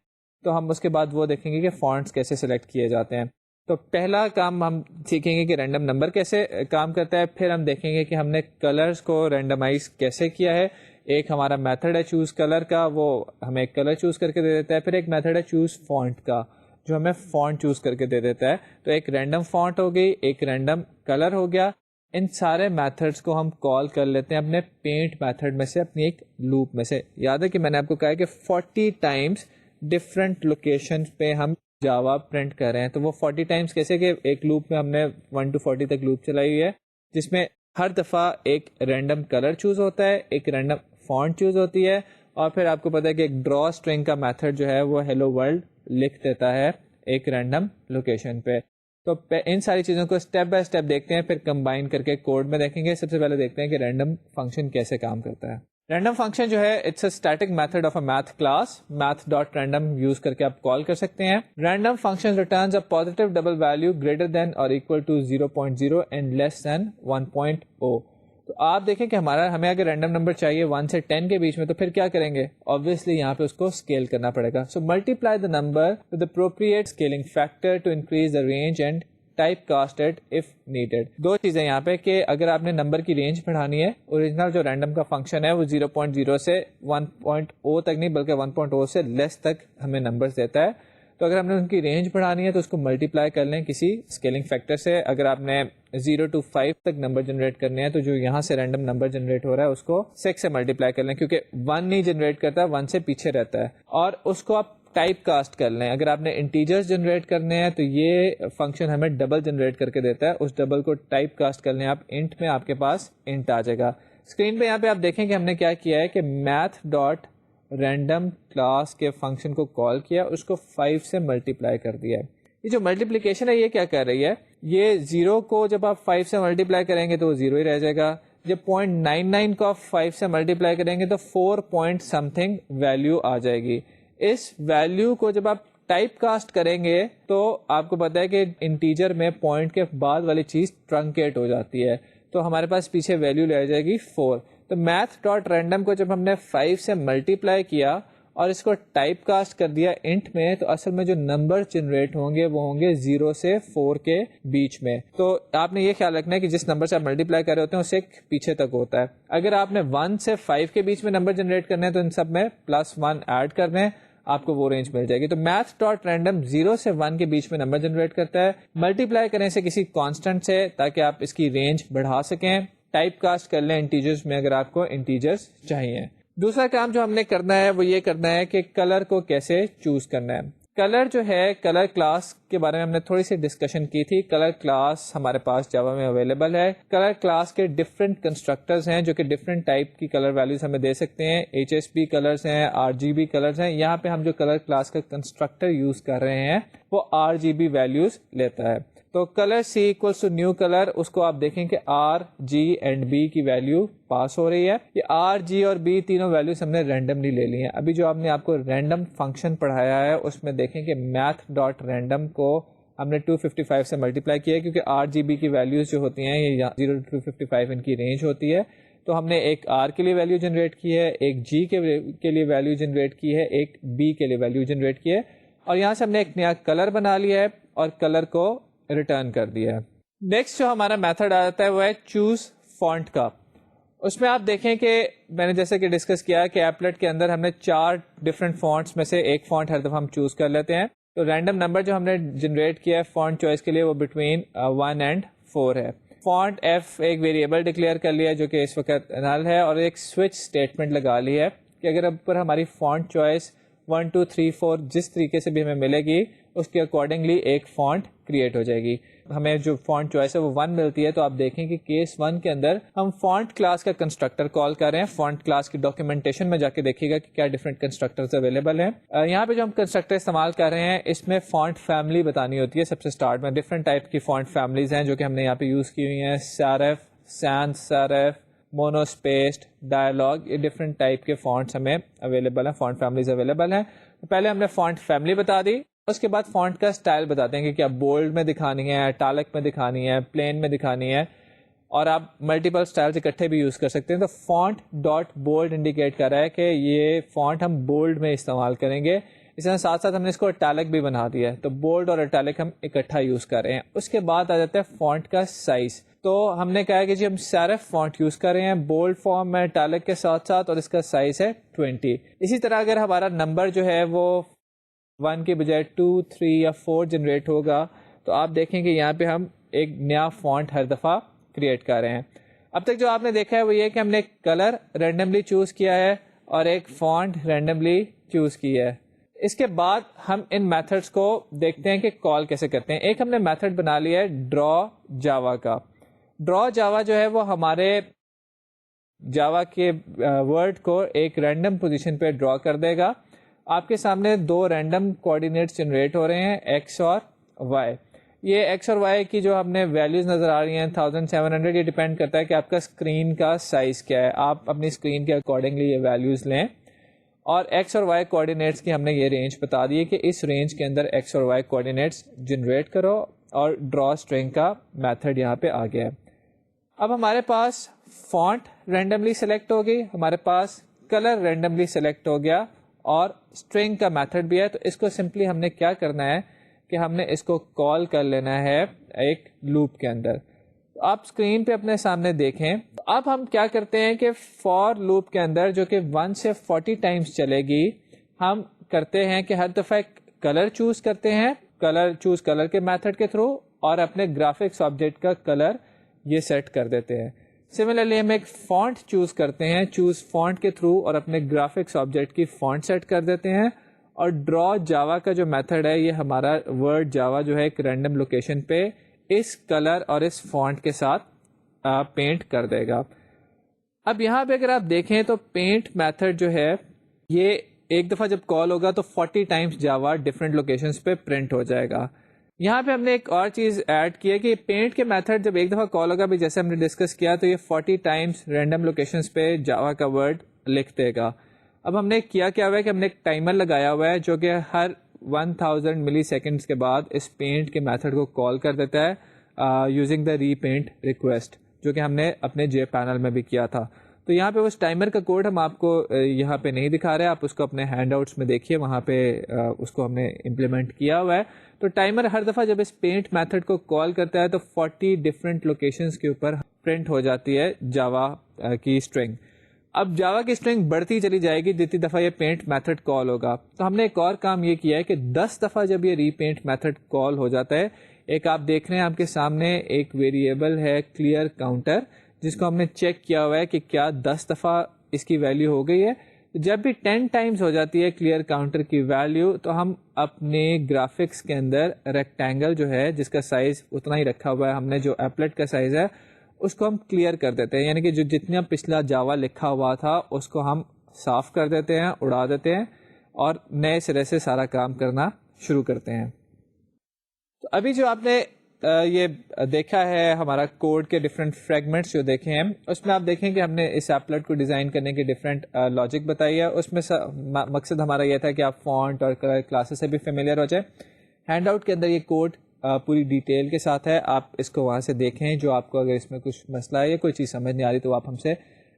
Speaker 1: تو ہم اس کے بعد وہ دیکھیں گے کہ فونٹس کیسے سلیکٹ کیے جاتے ہیں. تو پہلا کام ہم سیکھیں گے کہ رینڈم نمبر کیسے کام کرتا ہے, پھر ہم دیکھیں گے کہ ہم نے کلرز کو رینڈمائز کیسے کیا ہے. ایک ہمارا میتھڈ ہے چوز کلر کا, وہ ہمیں ایک کلر چوز کر کے دے دیتا ہے. پھر ایک میتھڈ ہے چوز فونٹ کا جو ہمیں فونٹ چوز کر کے دے دیتا ہے. تو ایک رینڈم فونٹ ہو گئی, ایک رینڈم کلر ہو گیا. ان سارے میتھڈس کو ہم کال کر لیتے ہیں اپنے پینٹ میتھڈ میں سے, اپنی ایک لوپ میں سے. یاد ہے کہ میں نے آپ کو کہا کہ 40 ٹائمس ڈفرینٹ لوکیشن پہ ہم جاوا پرنٹ کر رہے ہیں. تو وہ 40 ٹائمس کیسے کہ ایک لوپ میں ہم نے 1 to 40 تک لوپ چلائی ہوئی ہے, جس میں ہر دفعہ ایک رینڈم کلر چوز ہوتا ہے, ایک رینڈم فونٹ چوز ہوتی ہے, اور پھر آپ کو پتا ہے کہ ایک ڈرا اسٹرنگ کا میتھڈ جو ہے وہ ہیلو ورلڈ لکھ دیتا ہے ایک رینڈم لوکیشن پہ. تو ان ساری چیزوں کو اسٹیپ بائی اسٹیپ دیکھتے ہیں, پھر کمبائن کر کے کوڈ میں دیکھیں گے. سب سے پہلے دیکھتے ہیں کہ رینڈم فنکشن کیسے کام کرتا ہے. رینڈم فنکشن جو ہے it's a static method of a math class. Math dot random use کر کے آپ کال کر سکتے ہیں. Random function returns a positive double value greater than اور equal to 0.0 and less than 1.0. تو آپ دیکھیں کہ ہمیں اگر رینڈم نمبر چاہیے 1 سے 10 کے بیچ میں, تو پھر کیا کریں گے, obviously یہاں پہ اس کو اسکیل کرنا پڑے گا. So multiply the number with appropriate scaling factor to increase the range and type cast it if needed. دو چیزیں یہاں پہ کہ اگر آپ نے نمبر کی رینج بڑھانی ہے, اوریجنل جو رینڈم کا فنکشن ہے وہ 0.0 سے 1.0 تک نہیں بلکہ 1.0 سے لیس تک ہمیں نمبرز دیتا ہے. تو اگر ہم نے ان کی رینج بڑھانی ہے تو اس کو ملٹیپلائی کر لیں کسی اسکیلنگ فیکٹر سے. اگر آپ نے 0 to 5 تک نمبر جنریٹ کرنے ہیں تو جو یہاں سے رینڈم نمبر جنریٹ ہو رہا ہے اس کو 6 سے ملٹیپلائی کر لیں, کیونکہ 1 نہیں جنریٹ کرتا, 1 سے پیچھے رہتا ہے, اور اس کو آپ ٹائپ کاسٹ کر لیں. اگر آپ نے انٹیجرز جنریٹ کرنے ہیں تو یہ فنکشن ہمیں ڈبل جنریٹ کر کے دیتا ہے, اس ڈبل کو ٹائپ کاسٹ کر لیں آپ انٹ میں, آپ کے پاس انٹ آ جائے گا. اسکرین پہ یہاں پہ آپ دیکھیں کہ ہم نے کیا کیا ہے کہ میتھ ڈاٹ رینڈم کلاس کے فنکشن کو کال کیا, اس کو 5 سے ملٹیپلائی کر دیا ہے. یہ جو ملٹیپلیکیشن ہے یہ کیا کر رہی ہے, یہ 0 کو جب آپ 5 سے ملٹیپلائی کریں گے تو وہ 0 ہی رہ جائے گا, جب 0.99 کو آپ 5 سے ملٹیپلائی کریں گے تو 4 پوائنٹ سم تھنگ ویلیو آ جائے گی. اس ویلیو کو جب آپ ٹائپ کاسٹ کریں گے تو آپ کو پتا ہے کہ انٹیجر میں پوائنٹ کے بعد والی چیز ٹرنکیٹ ہو جاتی ہے, تو ہمارے پاس پیچھے ویلیو لے جائے گی 4. تو میتھ ڈاٹ رینڈم کو جب ہم نے 5 سے ملٹیپلائی کیا اور اس کو ٹائپ کاسٹ کر دیا انٹ میں, تو اصل میں جو نمبر جنریٹ ہوں گے وہ ہوں گے 0 سے 4 کے بیچ میں. تو آپ نے یہ خیال رکھنا ہے کہ جس نمبر سے آپ ملٹیپلائی کر رہے ہوتے ہیں اسے پیچھے تک ہوتا ہے. اگر آپ نے 1 سے 5 کے بیچ میں نمبر جنریٹ کرنے ہیں تو ان سب میں +1 ایڈ کر دیں, آپ کو وہ رینج مل جائے گی. تو میتھ ڈاٹ رینڈم 0 سے 1 کے بیچ میں نمبر جنریٹ کرتا ہے, ملٹیپلائی کرنے سے کسی کانسٹنٹ سے تاکہ آپ اس کی رینج بڑھا سکیں, ٹائپ کاسٹ کر لیں انٹیجرز میں اگر آپ کو انٹیجرز چاہیے. دوسرا کام جو ہم نے کرنا ہے وہ یہ کرنا ہے کہ کلر کو کیسے چوز کرنا ہے. کلر جو ہے, کلر کلاس کے بارے میں ہم نے تھوڑی سی ڈسکشن کی تھی. کلر کلاس ہمارے پاس جاوا میں اویلیبل ہے. کلر کلاس کے ڈفرینٹ کنسٹرکٹرز ہیں جو کہ ڈفرینٹ ٹائپ کی کلر ویلیوز ہمیں دے سکتے ہیں. HSP کلرز ہیں, RGB کلرز ہیں. یہاں پہ ہم جو کلر کلاس کا کنسٹرکٹر یوز کر رہے ہیں وہ RGB ویلیوز لیتا ہے. تو colour C equals to new colour, اس کو آپ دیکھیں کہ R, G اینڈ B کی ویلیو پاس ہو رہی ہے. یہ R, G اور B تینوں ویلیوز ہم نے رینڈملی لے لی ہیں. ابھی جو ہم نے آپ کو رینڈم فنکشن پڑھایا ہے اس میں دیکھیں کہ میتھ ڈاٹ رینڈم کو ہم نے 255 سے ملٹیپلائی کیا ہے, کیونکہ RGB کی ویلیوز جو ہوتی ہیں یہ 0 to 255 ان کی رینج ہوتی ہے. تو ہم نے ایک R کے لیے ویلیو جنریٹ کی ہے, ایک G کے لیے ویلیو جنریٹ کی ہے, ایک B کے لیے ویلیو جنریٹ کی ہے, اور یہاں سے ہم نے ایک نیا کلر بنا لیا ہے اور کلر کو ریٹرن کر دیا ہے. نیکسٹ جو ہمارا میتھڈ آتا ہے وہ ہے چوز فونٹ کا. اس میں آپ دیکھیں کہ میں نے جیسے کہ ڈسکس کیا کہ ایپلیٹ کے اندر ہم نے 4 ڈفرینٹ فونٹس میں سے ایک فونٹ ہر دفعہ ہم چوز کر لیتے ہیں. تو رینڈم نمبر جو ہم نے جنریٹ کیا ہے فونٹ چوائس کے لیے وہ بٹوین 1 اینڈ 4 ہے. فونٹ F ایک ویریبل ڈکلیئر کر لیا جو کہ اس وقت نل ہے, اور ایک سوئچ اسٹیٹمنٹ لگا لی ہے کہ اگر اب پر ہماری فونٹ چوائس 1 2 3 4 جس طریقے سے بھی ہمیں ملے گی اس کے اکارڈنگلی ایک فونٹ کریٹ ہو جائے گی. ہمیں جو فونٹ چوائس ہے وہ 1 ملتی ہے, تو آپ دیکھیں کہ کیس 1 کے اندر ہم فونٹ کلاس کا کنسٹرکٹر کال کر رہے ہیں. فونٹ کلاس کی ڈاکیومنٹیشن میں جا کے دیکھیے گا کہ کیا ڈفرینٹ کنسٹرکٹرز اویلیبل ہیں. یہاں پہ جو ہم کنسٹرکٹر استعمال کر رہے ہیں اس میں فونٹ فیملی بتانی ہوتی ہے. سب سے اسٹارٹ میں ڈفرینٹ ٹائپ کی فونٹ فیملیز ہیں جو کہ ہم نے یہاں پہ یوز کی ہوئی ہیں. سیرف, سینس سیرف, مونو اسپیسڈ, ڈائلاگ, یہ ڈفرینٹ ٹائپ کے فونٹس ہمیں اویلیبل ہیں, فونٹ فیملیز اویلیبل ہیں. پہلے ہم نے فونٹ فیملی بتا دی, اس کے بعد فونٹ کا سٹائل بتاتے ہیں کہ کیا بولڈ میں دکھانی ہے, اٹالک میں دکھانی ہے, پلین میں دکھانی ہے, اور آپ ملٹیپل سٹائلز اکٹھے بھی یوز کر سکتے ہیں. تو فونٹ ڈاٹ بولڈ انڈیکیٹ کر رہا ہے کہ یہ فونٹ ہم بولڈ میں استعمال کریں گے. اس کے ساتھ ساتھ ہم نے اس کو اٹالک بھی بنا دیا ہے, تو بولڈ اور اٹالک ہم اکٹھا یوز کر رہے ہیں. اس کے بعد آ جاتا ہے فونٹ کا سائز. تو ہم نے کہا ہے کہ جی ہم سیرف فونٹ یوز کر رہے ہیں بولڈ فارم میں اٹالک کے ساتھ ساتھ, اور اس کا سائز ہے 20. اسی طرح اگر ہمارا نمبر جو ہے وہ 1 کی بجائے 2 3 یا 4 جنریٹ ہوگا تو آپ دیکھیں کہ یہاں پہ ہم ایک نیا فونٹ ہر دفعہ کریٹ کر رہے ہیں. اب تک جو آپ نے دیکھا ہے وہ یہ کہ ہم نے ایک کلر رینڈملی چوز کیا ہے اور ایک فونٹ رینڈملی چوز کی ہے. اس کے بعد ہم ان میتھڈس کو دیکھتے ہیں کہ کال کیسے کرتے ہیں. ایک ہم نے میتھڈ بنا لیا ہے ڈرا جاوا کا. ڈرا جاوا جو ہے وہ ہمارے جاوا کے ورڈ کو ایک رینڈم پوزیشن پہ ڈرا کر دے گا. آپ کے سامنے 2 رینڈم کوآرڈینیٹس جنریٹ ہو رہے ہیں, ایکس اور وائی. یہ ایکس اور وائی کی جو ہم نے ویلیوز نظر آ رہی ہیں 1700, یہ ڈیپینڈ کرتا ہے کہ آپ کا اسکرین کا سائز کیا ہے. آپ اپنی اسکرین کے اکارڈنگلی یہ ویلیوز لیں, اور ایکس اور وائی کوآرڈینیٹس کی ہم نے یہ رینج بتا دی ہے کہ اس رینج کے اندر ایکس اور وائی کوآرڈینیٹس جنریٹ کرو, اور ڈرا اسٹرنگ کا میتھڈ یہاں پہ آ گیا ہے. اب ہمارے پاس فونٹ رینڈملی سلیکٹ ہو گئی, ہمارے پاس کلر رینڈملی سلیکٹ ہو گیا, اور اسٹرنگ کا میتھڈ بھی ہے. تو اس کو سمپلی ہم نے کیا کرنا ہے کہ ہم نے اس کو کال کر لینا ہے ایک لوپ کے اندر. آپ اسکرین پہ اپنے سامنے دیکھیں. اب ہم کیا کرتے ہیں کہ فار لوپ کے اندر جو کہ 1 سے 40 ٹائمز چلے گی, ہم کرتے ہیں کہ ہر دفعہ کلر چوز کرتے ہیں, کلر چوز کلر کے میتھڈ کے تھرو, اور اپنے گرافکس آبجیکٹ کا کلر یہ سیٹ کر دیتے ہیں. سملرلی ہم ایک فونٹ چوز کرتے ہیں, چوز فونٹ کے تھرو, اور اپنے گرافکس آبجیکٹ کی فونٹ سیٹ کر دیتے ہیں. اور ڈرا جاوا کا جو میتھڈ ہے یہ ہمارا ورڈ جاوا جو ہے ایک رینڈم لوکیشن پہ اس کلر اور اس فونٹ کے ساتھ پینٹ کر دے گا. اب یہاں پہ اگر آپ دیکھیں تو پینٹ میتھڈ جو ہے یہ ایک دفعہ جب کال ہوگا تو 40 ٹائمز جاوا ڈفرینٹ لوکیشنز پہ پرنٹ ہو جائے گا. یہاں پہ ہم نے ایک اور چیز ایڈ کی ہے کہ پینٹ کے میتھڈ جب ایک دفعہ کال ہوگا بھی جیسے ہم نے ڈسکس کیا تو یہ 40 ٹائمز رینڈم لوکیشنز پہ جاوا کا ورڈ لکھ دے گا. اب ہم نے کیا ہوا ہے کہ ہم نے ایک ٹائمر لگایا ہوا ہے جو کہ ہر 1000 ملی سیکنڈس کے بعد اس پینٹ کے میتھڈ کو کال کر دیتا ہے using the repaint request, جو کہ ہم نے اپنے جے پینل میں بھی کیا تھا. تو یہاں پہ اس ٹائمر کا کوڈ ہم آپ کو یہاں پہ نہیں دکھا رہے, آپ اس کو اپنے ہینڈ آؤٹس میں دیکھیے, وہاں پہ اس کو ہم نے امپلیمنٹ کیا ہوا ہے. تو ٹائمر ہر دفعہ جب اس پینٹ میتھڈ کو کال کرتا ہے تو 40 ڈفرینٹ لوکیشنز کے اوپر پرنٹ ہو جاتی ہے جاوا کی اسٹرنگ. اب جاوا کی اسٹرنگ بڑھتی چلی جائے گی جتنی دفعہ یہ پینٹ میتھڈ کال ہوگا. تو ہم نے ایک اور کام یہ کیا ہے کہ 10 دفعہ جب یہ ری پینٹ میتھڈ کال ہو جاتا ہے, ایک آپ دیکھ رہے ہیں آپ کے سامنے ایک ویریبل ہے کلیئر کاؤنٹر, جس کو ہم نے چیک کیا ہوا ہے کہ کیا 10 دفعہ اس کی ویلیو ہو گئی ہے. جب بھی 10 ٹائمز ہو جاتی ہے کلیئر کاؤنٹر کی ویلیو تو ہم اپنے گرافکس کے اندر ریکٹینگل جو ہے جس کا سائز اتنا ہی رکھا ہوا ہے ہم نے, جو ایپلیٹ کا سائز ہے اس کو ہم کلیئر کر دیتے ہیں, یعنی کہ جو جتنا پچھلا جاوا لکھا ہوا تھا اس کو ہم صاف کر دیتے ہیں, اڑا دیتے ہیں اور نئے سرے سے سارا کام کرنا شروع کرتے ہیں. تو ابھی جو آپ نے یہ دیکھا ہے ہمارا کوڈ کے ڈفرینٹ فریگمنٹس جو دیکھے ہیں, اس میں آپ دیکھیں کہ ہم نے اس ایپلیٹ کو ڈیزائن کرنے کی ڈفرینٹ لاجک بتائی ہے. اس میں مقصد ہمارا یہ تھا کہ آپ فونٹ اور کلاسز سے بھی فیملیئر ہو جائے. ہینڈ آؤٹ کے اندر یہ کوڈ پوری ڈیٹیل کے ساتھ ہے, آپ اس کو وہاں سے دیکھیں. جو آپ کو اگر اس میں کچھ مسئلہ ہے یا کوئی چیز سمجھ نہیں آ رہی تو آپ ہم سے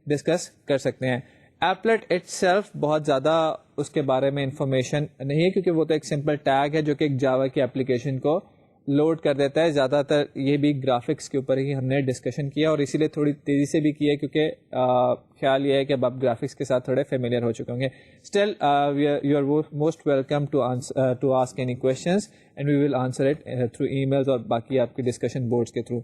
Speaker 1: ڈسکس کر سکتے ہیں. ایپلیٹ اٹ سیلف بہت زیادہ اس کے بارے میں انفارمیشن نہیں ہے, کیونکہ وہ تو ایک سمپل ٹیگ ہے جو کہ ایک جاوا کی اپلیکیشن کو لوڈ کر دیتا ہے. زیادہ تر یہ بھی گرافکس کے اوپر ہی ہم نے ڈسکشن کیا, اور اسی لیے تھوڑی تیزی سے بھی کیا کیونکہ خیال یہ ہے کہ اب آپ گرافکس کے ساتھ تھوڑے فیملیئر ہو چکے ہوں گے. Still you are most welcome to ask any questions and we will answer it through emails اور باقی آپ کے ڈسکشن بورڈس کے تھرو.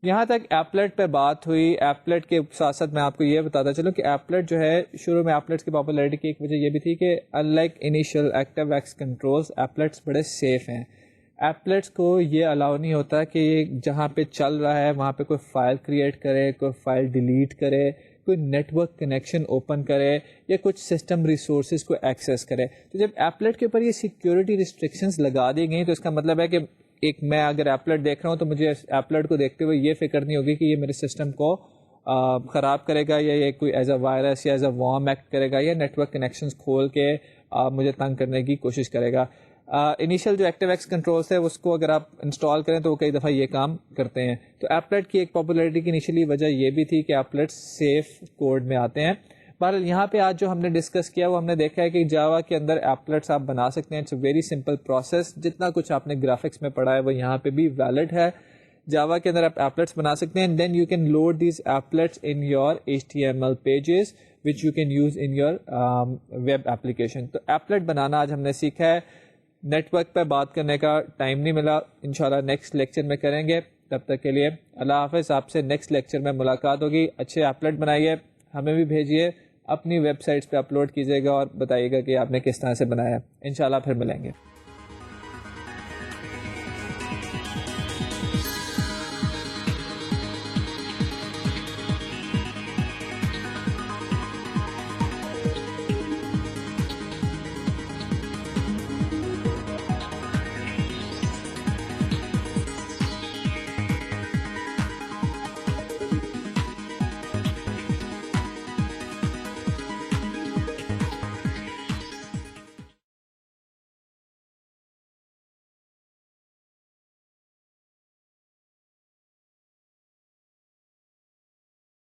Speaker 1: یہاں تک ایپلیٹ پہ بات ہوئی. ایپلیٹ کے ساتھ ساتھ میں آپ کو یہ بتاتا چلوں کہ ایپلیٹ جو ہے شروع میں ایپلیٹس کی پاپولیرٹی کی ایک وجہ یہ بھی تھی کہ in like initial active x controls, applets بڑے سیف ہیں. ایپلیٹس کو یہ الاؤ نہیں ہوتا کہ یہ جہاں پہ چل رہا ہے وہاں پہ کوئی فائل کریٹ کرے, کوئی فائل ڈیلیٹ کرے, کوئی نیٹ ورک کنیکشن اوپن کرے یا کچھ سسٹم ریسورسز کو ایکسیس کرے. تو جب ایپلیٹ کے اوپر یہ سیکیورٹی ریسٹرکشنز لگا دی گئی تو اس کا مطلب ہے کہ ایک میں اگر ایپلیٹ دیکھ رہا ہوں تو مجھے ایپلیٹ کو دیکھتے ہوئے یہ فکر نہیں ہوگی کہ یہ میرے سسٹم کو خراب کرے گا یا یہ کوئی ایز اے وائرس یا ایز اے وارم ایکٹ کرے گا یا نیٹ ورک کنیکشنز کھول کے مجھے تنگ کرنے کی کوشش کرے گا. انیشیل جو ایکٹیو ایکس کنٹرولز ہے اس کو اگر آپ انسٹال کریں تو وہ کئی دفعہ یہ کام کرتے ہیں. تو ایپلیٹ کی ایک پاپولیرٹی کی انیشیلی وجہ یہ بھی تھی کہ ایپلیٹ سیف کوڈ میں آتے ہیں. بہرحال یہاں پہ آج جو ہم نے ڈسکس کیا وہ ہم نے دیکھا ہے کہ جاوا کے اندر ایپلیٹس آپ بنا سکتے ہیں. It's a very simple process. جتنا کچھ آپ نے گرافکس میں پڑھا ہے وہ یہاں پہ بھی ویلڈ ہے. جاوا کے اندر آپ ایپلیٹس بنا سکتے ہیں, then you can load these applets in your HTML pages which you can use in your web application. تو ایپلیٹ بنانا آج ہم نے سیکھا ہے. نیٹ ورک پہ بات کرنے کا ٹائم نہیں ملا, انشاءاللہ نیکسٹ لیکچر میں کریں گے. تب تک کے لیے اللہ حافظ. آپ سے نیکسٹ لیکچر میں ملاقات ہوگی. اچھے ایپلیٹ بنائیے, ہمیں بھی بھیجیے, اپنی ویب سائٹس پہ اپلوڈ کیجیے گا اور بتائیے گا کہ آپ نے کس طرح سے بنایا. انشاءاللہ پھر ملیں گے.